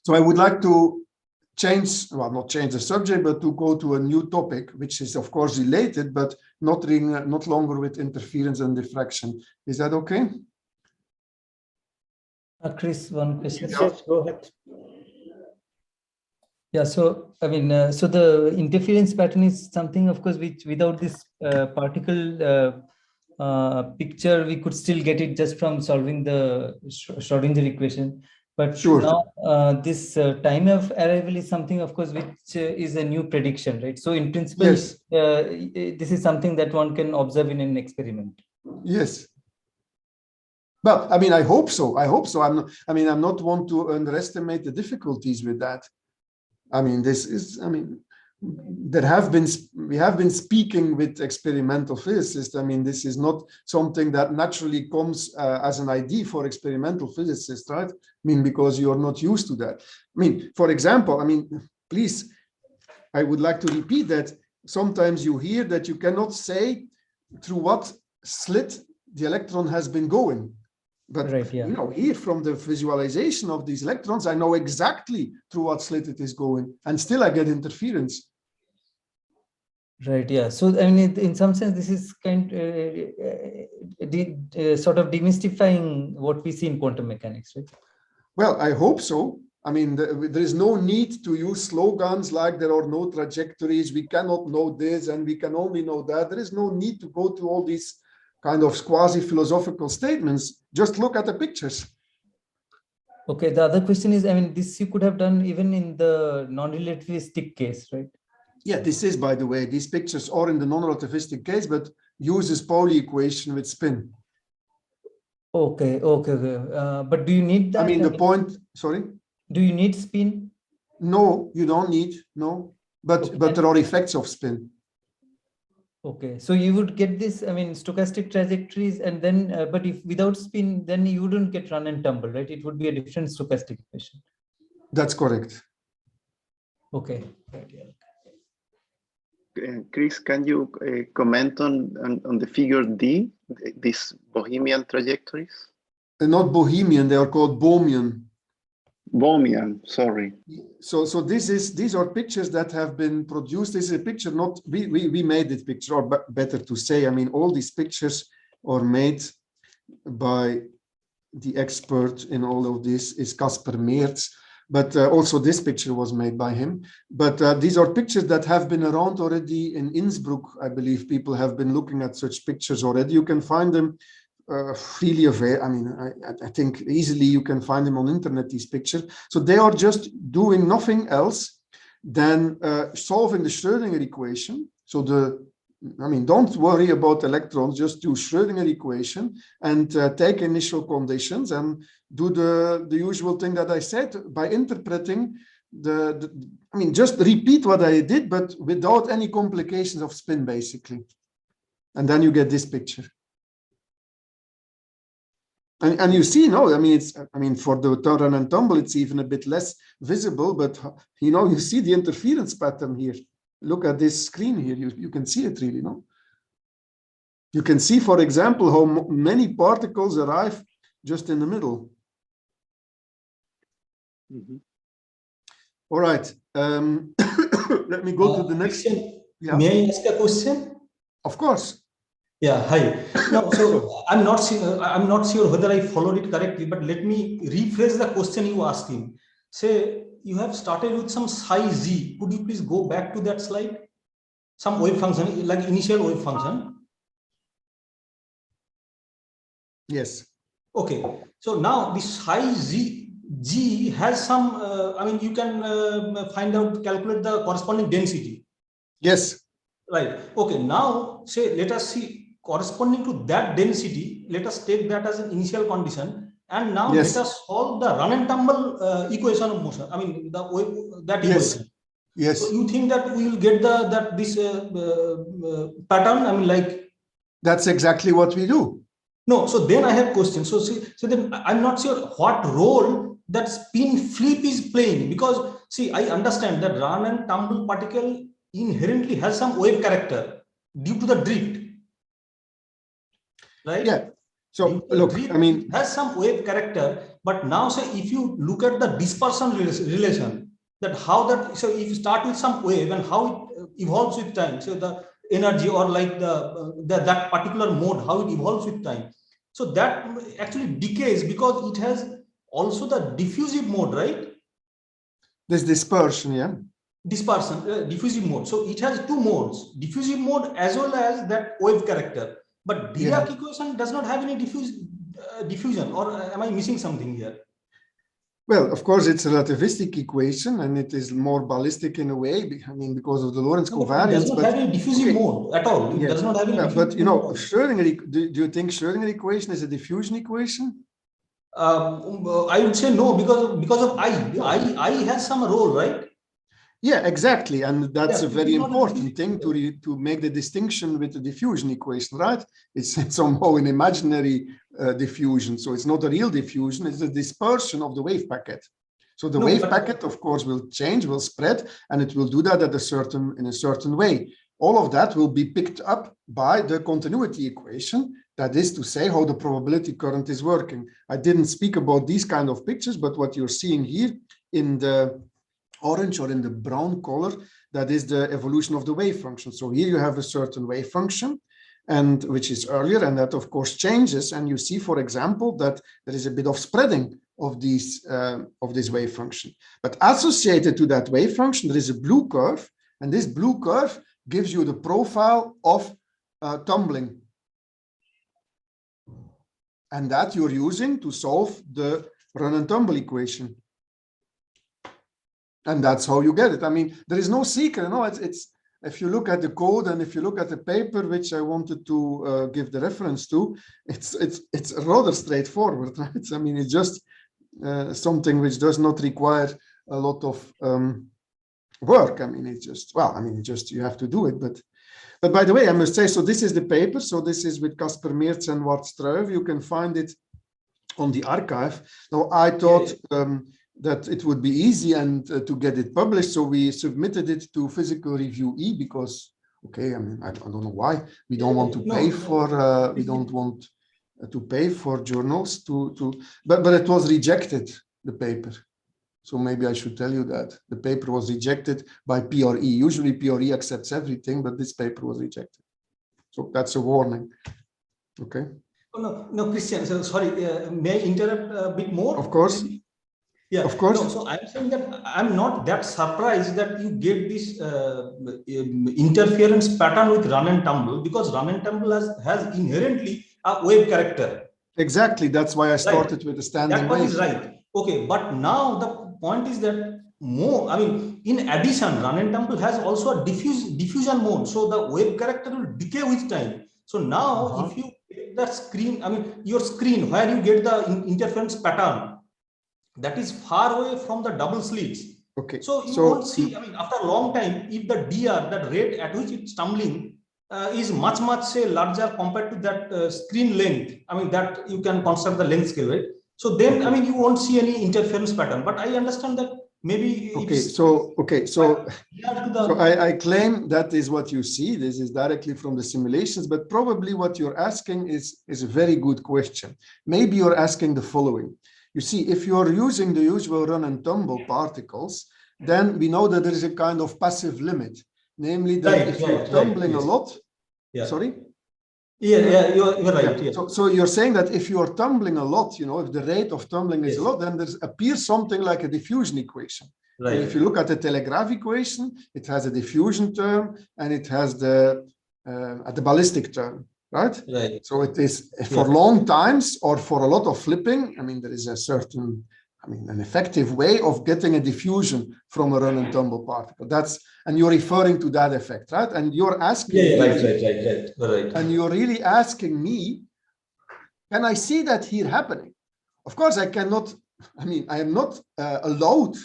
So I would like to change, well, not change the subject, but to go to a new topic, which is of course related, but not longer with interference and diffraction. Is that okay? Chris, one question. Yes, go ahead. Yeah, so I mean, so the interference pattern is something, of course, which without this particle picture, we could still get it just from solving the Schrödinger equation. But sure, now this time of arrival is something, of course, which is a new prediction, right? So in principle, yes, this is something that one can observe in an experiment. Yes. Well, I mean, I hope so. I hope so. I'm not one to underestimate the difficulties with that. I mean, this is, I mean, we have been speaking with experimental physicists. I mean, this is not something that naturally comes as an idea for experimental physicists, right? I mean, because you're not used to that. I mean, for example, I mean, please, I would like to repeat that sometimes you hear that you cannot say through what slit the electron has been going. But right, yeah, you know, here from the visualization of these electrons, I know exactly through what slit it is going, and still I get interference. Right. Yeah. So I mean, in some sense, this is kind sort of demystifying what we see in quantum mechanics, right? Well, I hope so. I mean, there is no need to use slogans like there are no trajectories, we cannot know this, and we can only know that. There is no need to go to all these kind of quasi-philosophical statements. Just look at the pictures. Okay, the other question is, I mean, this you could have done even in the non-relativistic case, right? Yeah, this is, by the way, these pictures are in the non-relativistic case, but uses Pauli equation with spin. Okay. But do you need that? I mean, the point, sorry? Do you need spin? No, you don't need, no. But, okay, but there are effects of spin. Okay, so you would get this, I mean, stochastic trajectories, and then, but if without spin, then you wouldn't get run and tumble, right? It would be a different stochastic equation. That's correct. Okay. Chris, can you comment on the figure D, these Bohemian trajectories? Not Bohemian, they are called Bohmian. Bohemian, sorry. So these are pictures that have been produced. This is a picture, not we made this picture, or better to say, I mean, all these pictures are made by the expert in all of this is Casper Meerts, but also this picture was made by him. But these are pictures that have been around already in Innsbruck. I believe people have been looking at such pictures already. You can find them freely available. I mean, I think easily you can find them on internet, these pictures. So they are just doing nothing else than solving the Schrödinger equation. So don't worry about electrons, just do Schrödinger equation and take initial conditions and do the usual thing that I said by interpreting just repeat what I did, but without any complications of spin, basically. And then you get this picture. And you see, no, for the run and tumble, it's even a bit less visible, but you see the interference pattern here. Look at this screen here. You can see it really, no? You can see, for example, how many particles arrive just in the middle. Mm-hmm. All right. Let me go to the next. Yeah. May I ask a question? Of course. Yeah. Hi. No, so I'm not sure whether I followed it correctly, but let me rephrase the question you asked him. Say, you have started with some psi z. Could you please go back to that slide? Some wave function, like initial wave function. Yes. Okay. So now this psi g has some. You can calculate the corresponding density. Yes. Right. Okay. Now, say, let us see corresponding to that density. Let us take that as an initial condition. And now let us solve the run and tumble equation of motion. That equation. Yes. So you think that we will get this pattern? That's exactly what we do. No. So then I have questions. So then I'm not sure what role that spin flip is playing, because see, I understand that run and tumble particle inherently has some wave character due to the drift. Right? Yeah. So look, it has some wave character, but now say if you look at the dispersion relation, so if you start with some wave and how it evolves with time, so the energy or like that particular mode, how it evolves with time, so that actually decays because it has also the diffusive mode, right? This dispersion, yeah. Dispersion, diffusive mode. So it has two modes, diffusive mode as well as that wave character. But Dirac equation does not have any diffusion, or am I missing something here? Well, of course, it's a relativistic equation, and it is more ballistic in a way. Because of the Lorentz covariance. It does not have any diffusive mode at all. It does not have any. But Schrödinger. Do you think Schrödinger equation is a diffusion equation? I would say no, because of I has some role, right? Yeah, exactly, and that's a very important thing to make the distinction with the diffusion equation, right? It's somehow an imaginary diffusion, so it's not a real diffusion; it's a dispersion of the wave packet. So the wave packet, of course, will change, will spread, and it will do that in a certain way. All of that will be picked up by the continuity equation. That is to say, how the probability current is working. I didn't speak about these kind of pictures, but what you're seeing here in the orange or in the brown color, that is the evolution of the wave function. So here you have a certain wave function, and which is earlier, and that of course changes. And you see, for example, that there is a bit of spreading of this wave function. But associated to that wave function, there is a blue curve, and this blue curve gives you the profile of tumbling. And that you're using to solve the run and tumble equation. And that's how you get it. There is no secret. No, it's if you look at the code and if you look at the paper, which I wanted to give the reference to, it's rather straightforward, right? It's just something which does not require a lot of work. It's just you have to do it. But by the way, I must say, so this is the paper. So this is with Casper Meerts and Wart Struijf. You can find it on the archive. Now, I thought that it would be easy and to get it published. So we submitted it to Physical Review E because, okay, I mean, I don't know why we don't want to pay for, we don't want to pay for journals but it was rejected, the paper. So maybe I should tell you that the paper was rejected by PRE. Usually PRE accepts everything, but this paper was rejected. So that's a warning. Okay. Oh, no, Christian. So sorry, may I interrupt a bit more? Of course. Yeah, of course. No, so I'm saying that I'm not that surprised that you get this interference pattern with run and tumble, because run and tumble has inherently a wave character. Exactly. That's why I started with the standing That one wave. is right. Okay, but now the point is that I mean, in addition, run and tumble has also a diffusion mode. So the wave character will decay with time. So now if you get the screen, I mean, your screen where you get the interference pattern, that is far away from the double slits. Okay. So you won't see, I mean, after a long time, if the DR, that rate at which it's tumbling, is much, say, larger compared to that screen length, I mean, that you can construct the length scale, right? So then, I mean, you won't see any interference pattern, but I understand that maybe. So I claim that is what you see. This is directly from the simulations, but probably what you're asking is a very good question. Maybe you're asking the following. You see, if you're using the usual run and tumble particles, then we know that there is a kind of passive limit, namely that if you're tumbling a lot, sorry? Yeah, you're right. Yeah. So you're saying that if you're tumbling a lot, you know, if the rate of tumbling is a lot, then there appears something like a diffusion equation. Right. And if you look at the telegraph equation, it has a diffusion term and it has the ballistic term. Right? Right. So it is for long times or for a lot of flipping. I mean, there is a certain, I mean, an effective way of getting a diffusion from a run and tumble particle. And you're referring to that effect, right? And you're asking, right. And you're really asking me, can I see that here happening? Of course, I cannot. I mean, I am not allowed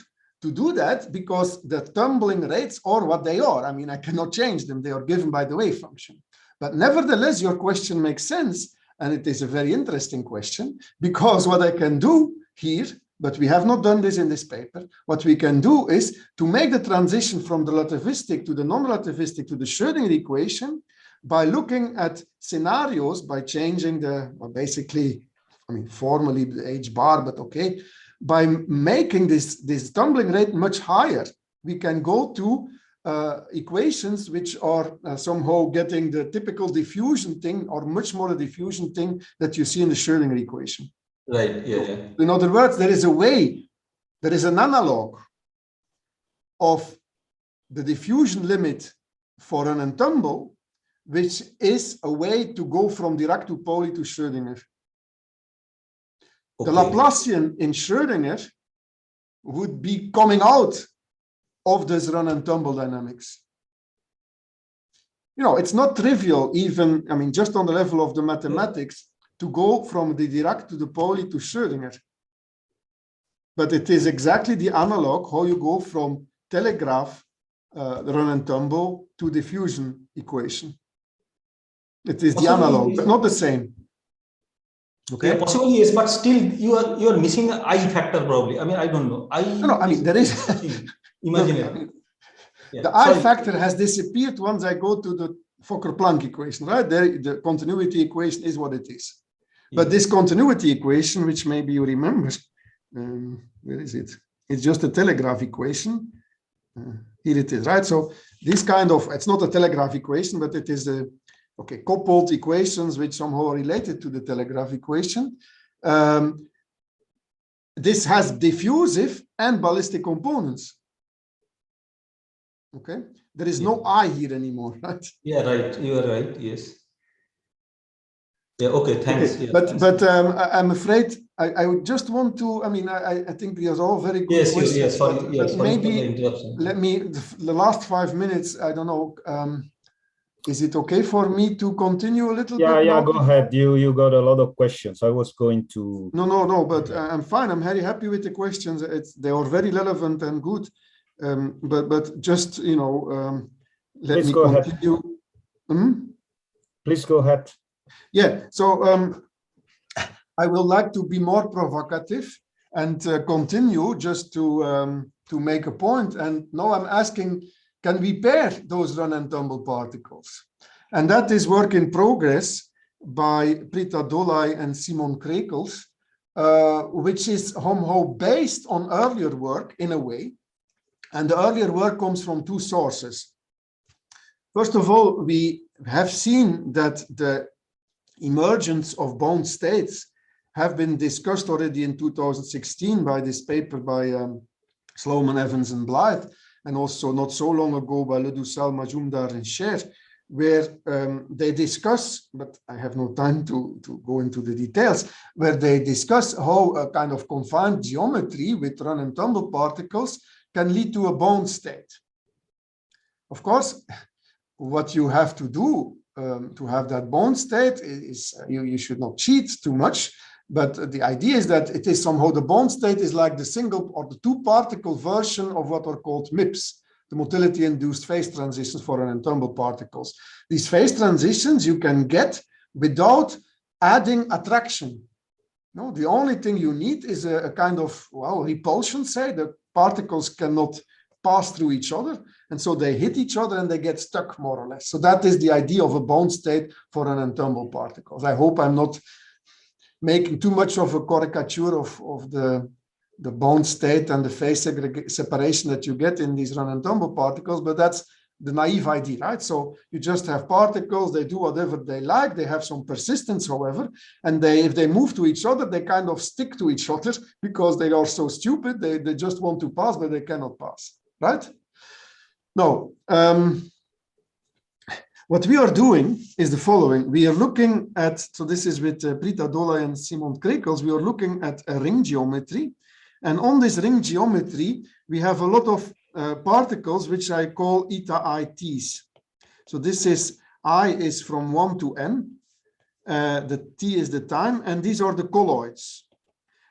to do that because the tumbling rates are what they are. I mean, I cannot change them. They are given by the wave function. But nevertheless, your question makes sense, and it is a very interesting question, because what I can do here, but we have not done this in this paper, what we can do is to make the transition from the relativistic to the non-relativistic to the Schrödinger equation by looking at scenarios, by changing basically, I mean, formally the H bar, but okay, by making this tumbling rate much higher, we can go to equations which are somehow getting the typical diffusion thing, or much more a diffusion thing that you see in the Schrödinger equation. Right. Yeah. In other words, there is a way, there is an analog of the diffusion limit for run and tumble, which is a way to go from Dirac to Pauli to Schrödinger. Okay. The Laplacian in Schrödinger would be coming out of this run and tumble dynamics. You know, it's not trivial even, I mean, just on the level of the mathematics, to go from the Dirac to the Pauli to Schrödinger. But it is exactly the analog how you go from telegraph, the run and tumble, to diffusion equation. It is the analog, but not the same. Okay. Yeah, possibly yes, but still you are missing an I factor probably. I mean, I don't know. No, I mean there is. Imagine it. Yeah. The I factor has disappeared once I go to the Fokker-Planck equation, right? There, the continuity equation is what it is. Yeah. But this continuity equation, which maybe you remember, where is it? It's just a telegraph equation. Here it is, right? So this kind of, it's not a telegraph equation, but it is a, okay, coupled equations which somehow are related to the telegraph equation. This has diffusive and ballistic components. Okay, there is no I here anymore, right? Yeah, right. You are right. Yes. Yeah. Okay. Thanks. Okay. Yeah, but I'm afraid I would just want to. I mean, I think these are all very good questions. Yes. Sorry. But maybe let me the last 5 minutes. I don't know. Is it okay for me to continue a little bit? Yeah. Go ahead. You got a lot of questions. I was going to. No. But I'm fine. I'm very happy with the questions. They are very relevant and good. But just, you know, let me continue. Please go ahead. Yeah, so I would like to be more provocative and continue just to make a point. And now I'm asking, can we pair those run-and-tumble particles? And that is work in progress by Prita Dolai and Simon Krekels, which is somehow based on earlier work in a way. And the earlier work comes from two sources. First of all, we have seen that the emergence of bound states have been discussed already in 2016 by this paper by Sloman, Evans, and Blythe, and also not so long ago by Ledoucelle, Majumdar, and Scher, where they discuss, but I have no time to go into the details, where they discuss how a kind of confined geometry with run-and-tumble particles can lead to a bound state. Of course, what you have to do to have that bound state is you should not cheat too much, but the idea is that it is somehow the bound state is like the single or the two particle version of what are called MIPS, the motility-induced phase transitions for run-and-tumble particles. These phase transitions you can get without adding attraction. No, the only thing you need is a kind of, well, repulsion, say, the particles cannot pass through each other, and so they hit each other and they get stuck more or less. So that is the idea of a bound state for run-and-tumble particles. I hope I'm not making too much of a caricature of the bound state and the phase separation that you get in these run-and-tumble particles, but that's the naive idea, right? So you just have particles, they do whatever they like, they have some persistence, however, and if they move to each other, they kind of stick to each other because they are so stupid, they just want to pass, but they cannot pass, right? Now, what we are doing is the following. We are looking at, so this is with Prita Dolai and Simon Krekels, we are looking at a ring geometry. And on this ring geometry, we have a lot of particles, which I call eta ITs. So this is I is from 1 to n, the t is the time, and these are the colloids.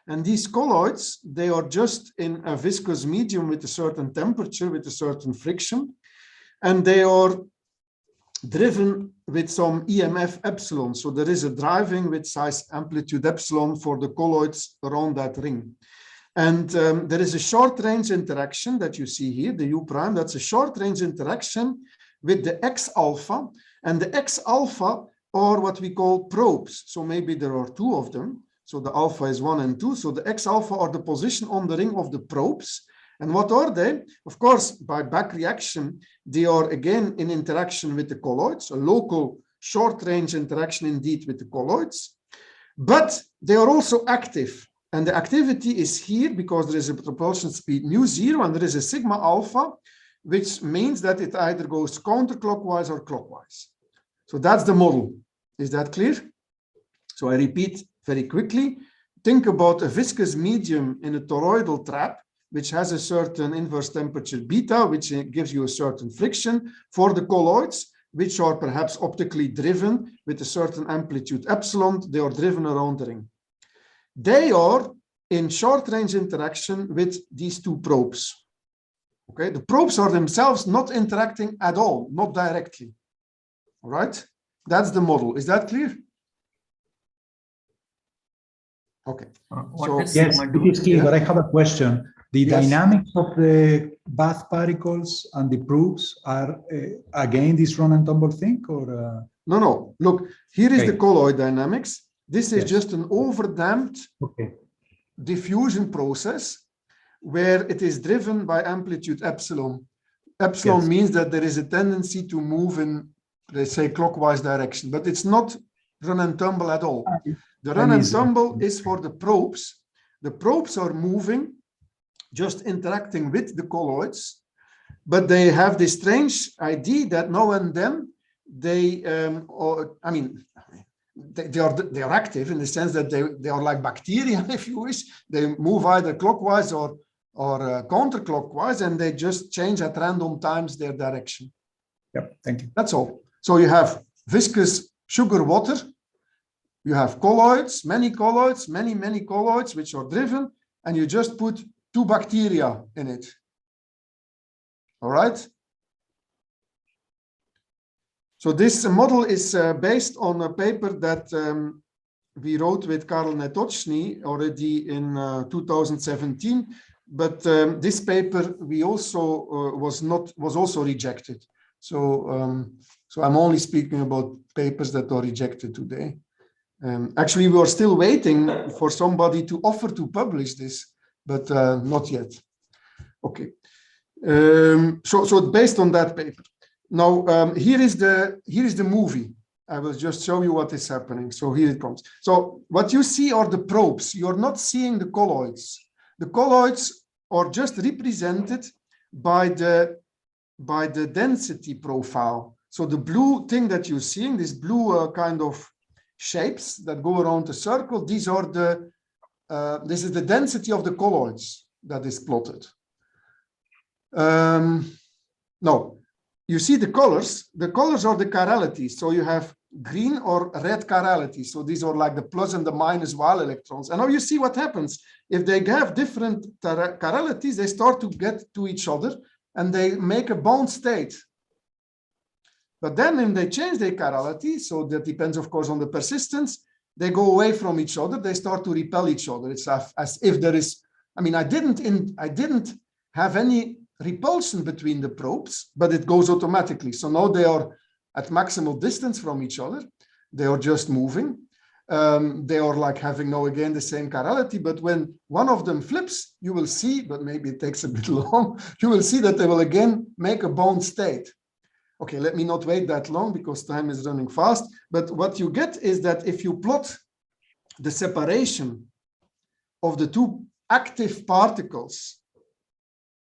And these colloids, they are just in a viscous medium with a certain temperature, with a certain friction, and they are driven with some EMF epsilon. So there is a driving with size amplitude epsilon for the colloids around that ring. And there is a short range interaction that you see here, the U prime, that's a short range interaction with the X alpha. And the X alpha are what we call probes. So maybe there are two of them. So the alpha is 1 and 2. So the X alpha are the position on the ring of the probes. And what are they? Of course, by back reaction, they are again in interaction with the colloids, a local short range interaction indeed with the colloids, but they are also active. And the activity is here because there is a propulsion speed mu0 and there is a sigma alpha, which means that it either goes counterclockwise or clockwise. So that's the model. Is that clear? So I repeat very quickly. Think about a viscous medium in a toroidal trap, which has a certain inverse temperature beta, which gives you a certain friction for the colloids, which are perhaps optically driven with a certain amplitude epsilon. They are driven around the ring. They are in short range interaction with these two probes. Okay, the probes are themselves not interacting at all, not directly. All right, that's the model. Is that clear? Okay. Yes, it is clear, but I have a question. The dynamics of the bath particles and the probes are again this run-and-tumble thing, or no. Look, here is the colloid dynamics. This is just an overdamped diffusion process where it is driven by amplitude epsilon. Epsilon means that there is a tendency to move in, let's say, clockwise direction, but it's not run-and-tumble at all. The run-and-tumble is for the probes. The probes are moving, just interacting with the colloids, but they have this strange idea that now and then they, they are active in the sense that they are like bacteria, if you wish. They move either clockwise or counterclockwise, and they just change at random times their direction. Yep, thank you. That's all. So you have viscous sugar water. You have colloids, many colloids, many colloids, which are driven, and you just put two bacteria in it. All right. So this model is based on a paper that we wrote with Karl Netoczny already in 2017, but this paper we also was also rejected. So so I'm only speaking about papers that are rejected today. Actually, we are still waiting for somebody to offer to publish this, but not yet. Okay. So based on that paper. Now here is the movie. I will just show you what is happening. So here it comes. So what you see are the probes. You're not seeing the colloids. The colloids are just represented by the density profile. So the blue thing that you're seeing, this blue kind of shapes that go around the circle, these are the this is the density of the colloids that is plotted. Now, you see the colors. The colors are the chiralities. So you have green or red chiralities. So these are like the plus and the minus Weyl electrons. And now you see what happens. If they have different chiralities, they start to get to each other and they make a bound state. But then when they change their chirality, so that depends, of course, on the persistence, they go away from each other. They start to repel each other. It's as if there is, I mean, I didn't have any repulsion between the probes, but it goes automatically. So now they are at maximal distance from each other. They are just moving. They are like having now again the same chirality, but when one of them flips, you will see, but maybe it takes a bit long, you will see that they will again make a bound state. Okay, let me not wait that long because time is running fast. But what you get is that if you plot the separation of the two active particles,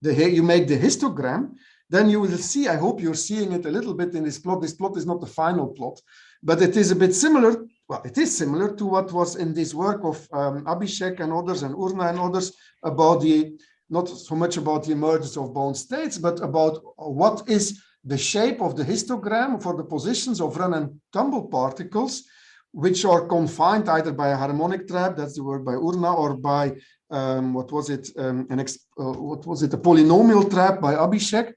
you make the histogram, then you will see, I hope you're seeing it a little bit in this plot. This plot is not the final plot, but it is a bit similar. Well, it is similar to what was in this work of Abhishek and others and Urna and others about the, not so much about the emergence of bound states, but about what is the shape of the histogram for the positions of run and tumble particles, which are confined either by a harmonic trap, that's the work by Urna, or by what was it, a polynomial trap by Abhishek.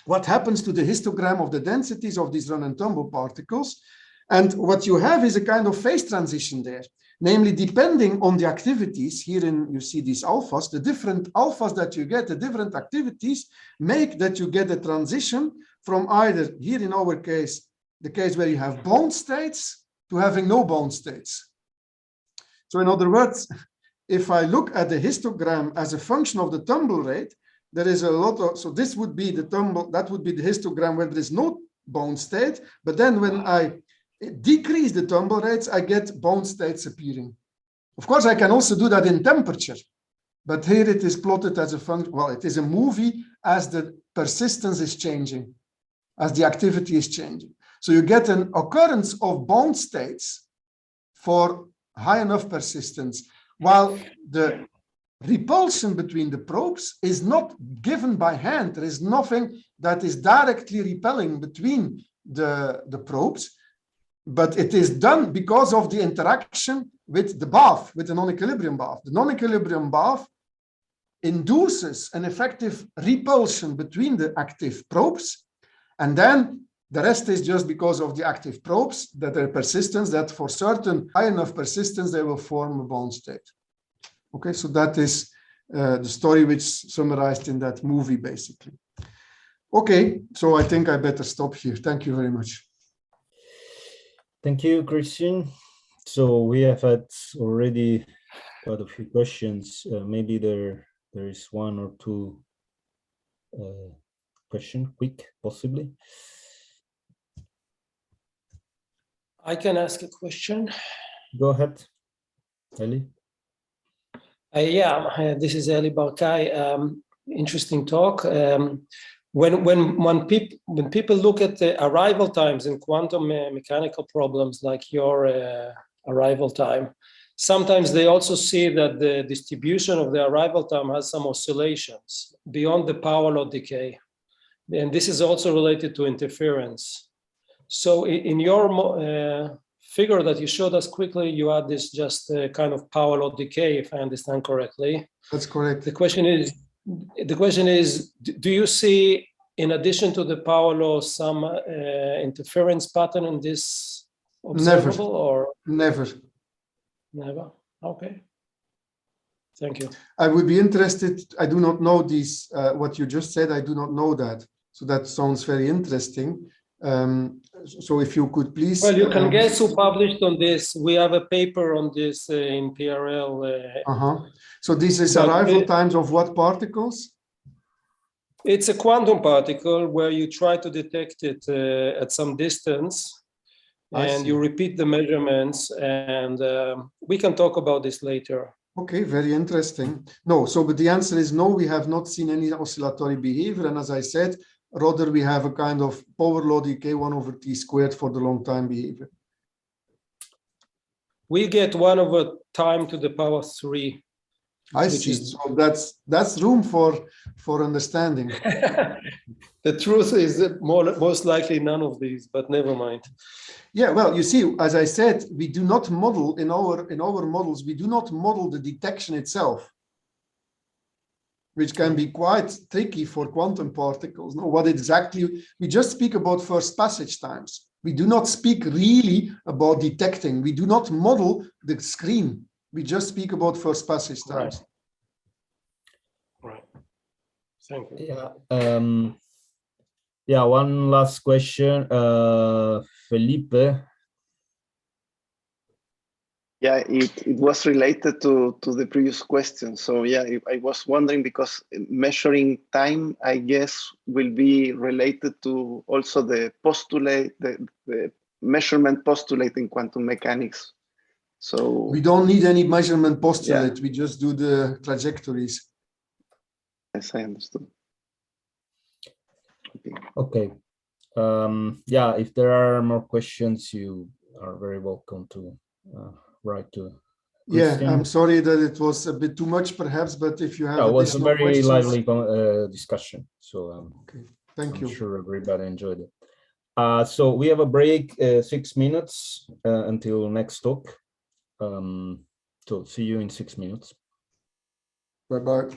What happens to the histogram of the densities of these run and tumble particles? And what you have is a kind of phase transition there, namely depending on the activities. Here you see these alphas, the different alphas that you get, the different activities make that you get a transition from either, here in our case, the case where you have bound states to having no bound states. So in other words, if I look at the histogram as a function of the tumble rate, there is a lot of, so this would be the tumble, that would be the histogram where there is no bound state, but then when I decrease the tumble rates, I get bound states appearing. Of course, I can also do that in temperature, but here it is plotted as a function, well, it is a movie as the persistence is changing, as the activity is changing. So you get an occurrence of bound states for high enough persistence, while the repulsion between the probes is not given by hand. There is nothing that is directly repelling between the probes, but it is done because of the interaction with the bath, with the non-equilibrium bath. The non-equilibrium bath induces an effective repulsion between the active probes, and then the rest is just because of the active probes, that their persistence, that for certain high enough persistence, they will form a bound state. Okay, so that is the story which summarized in that movie, basically. Okay, so I think I better stop here. Thank you very much. Thank you, Christian. So we have had already quite a few questions. Maybe there is one or two question, quick, possibly. I can ask a question. Go ahead, Eli. Yeah, this is Eli Barkai. Interesting talk. When people look at the arrival times in quantum mechanical problems like your arrival time, sometimes they also see that the distribution of the arrival time has some oscillations beyond the power law decay. And this is also related to interference. So in your figure that you showed us quickly, you had this just kind of power law decay, if I understand correctly. That's correct. The question is, do you see, in addition to the power law, some interference pattern in this observable or never? Never. Okay. Thank you. I would be interested. I do not know these. What you just said, I do not know that. So that sounds very interesting. So if you could please. Well, you can guess who published on this. We have a paper on this in PRL. So this is arrival times of what particles? It's a quantum particle where you try to detect it at some distance, and you repeat the measurements, and we can talk about this later. Okay, very interesting. No, so but the answer is no, we have not seen any oscillatory behavior, and as I said, rather we have a kind of power law decay 1/t² for the long time behavior. We get 1/time to the power 3. I see. So that's room for understanding. The truth is that most likely none of these, but never mind. Yeah, well, you see, as I said, we do not model in our models. We do not model the detection itself, which can be quite tricky for quantum particles. No, what exactly? We just speak about first passage times. We do not speak really about detecting. We do not model the screen. We just speak about first passage times. Right. Thank you. Yeah. Yeah. One last question, Felipe. Yeah, it was related to the previous question. So yeah, I was wondering because measuring time, I guess, will be related to also the postulate, the measurement postulate in quantum mechanics. So we don't need any measurement postulate. Yeah. We just do the trajectories. Yes, I understood. Okay. Yeah, if there are more questions, you are very welcome to write to Christian. Yeah, I'm sorry that it was a bit too much, perhaps, but if you have it was a very questions... lively discussion. So okay, thank you. I'm sure everybody enjoyed it. So we have a break, 6 minutes until next talk. So see you in 6 minutes. Bye-bye.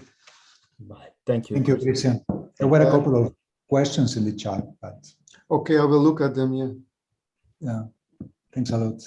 Bye. Thank you. Thank you, Christian. There were a couple of questions in the chat, but okay, I will look at them. Yeah. Yeah. Thanks a lot.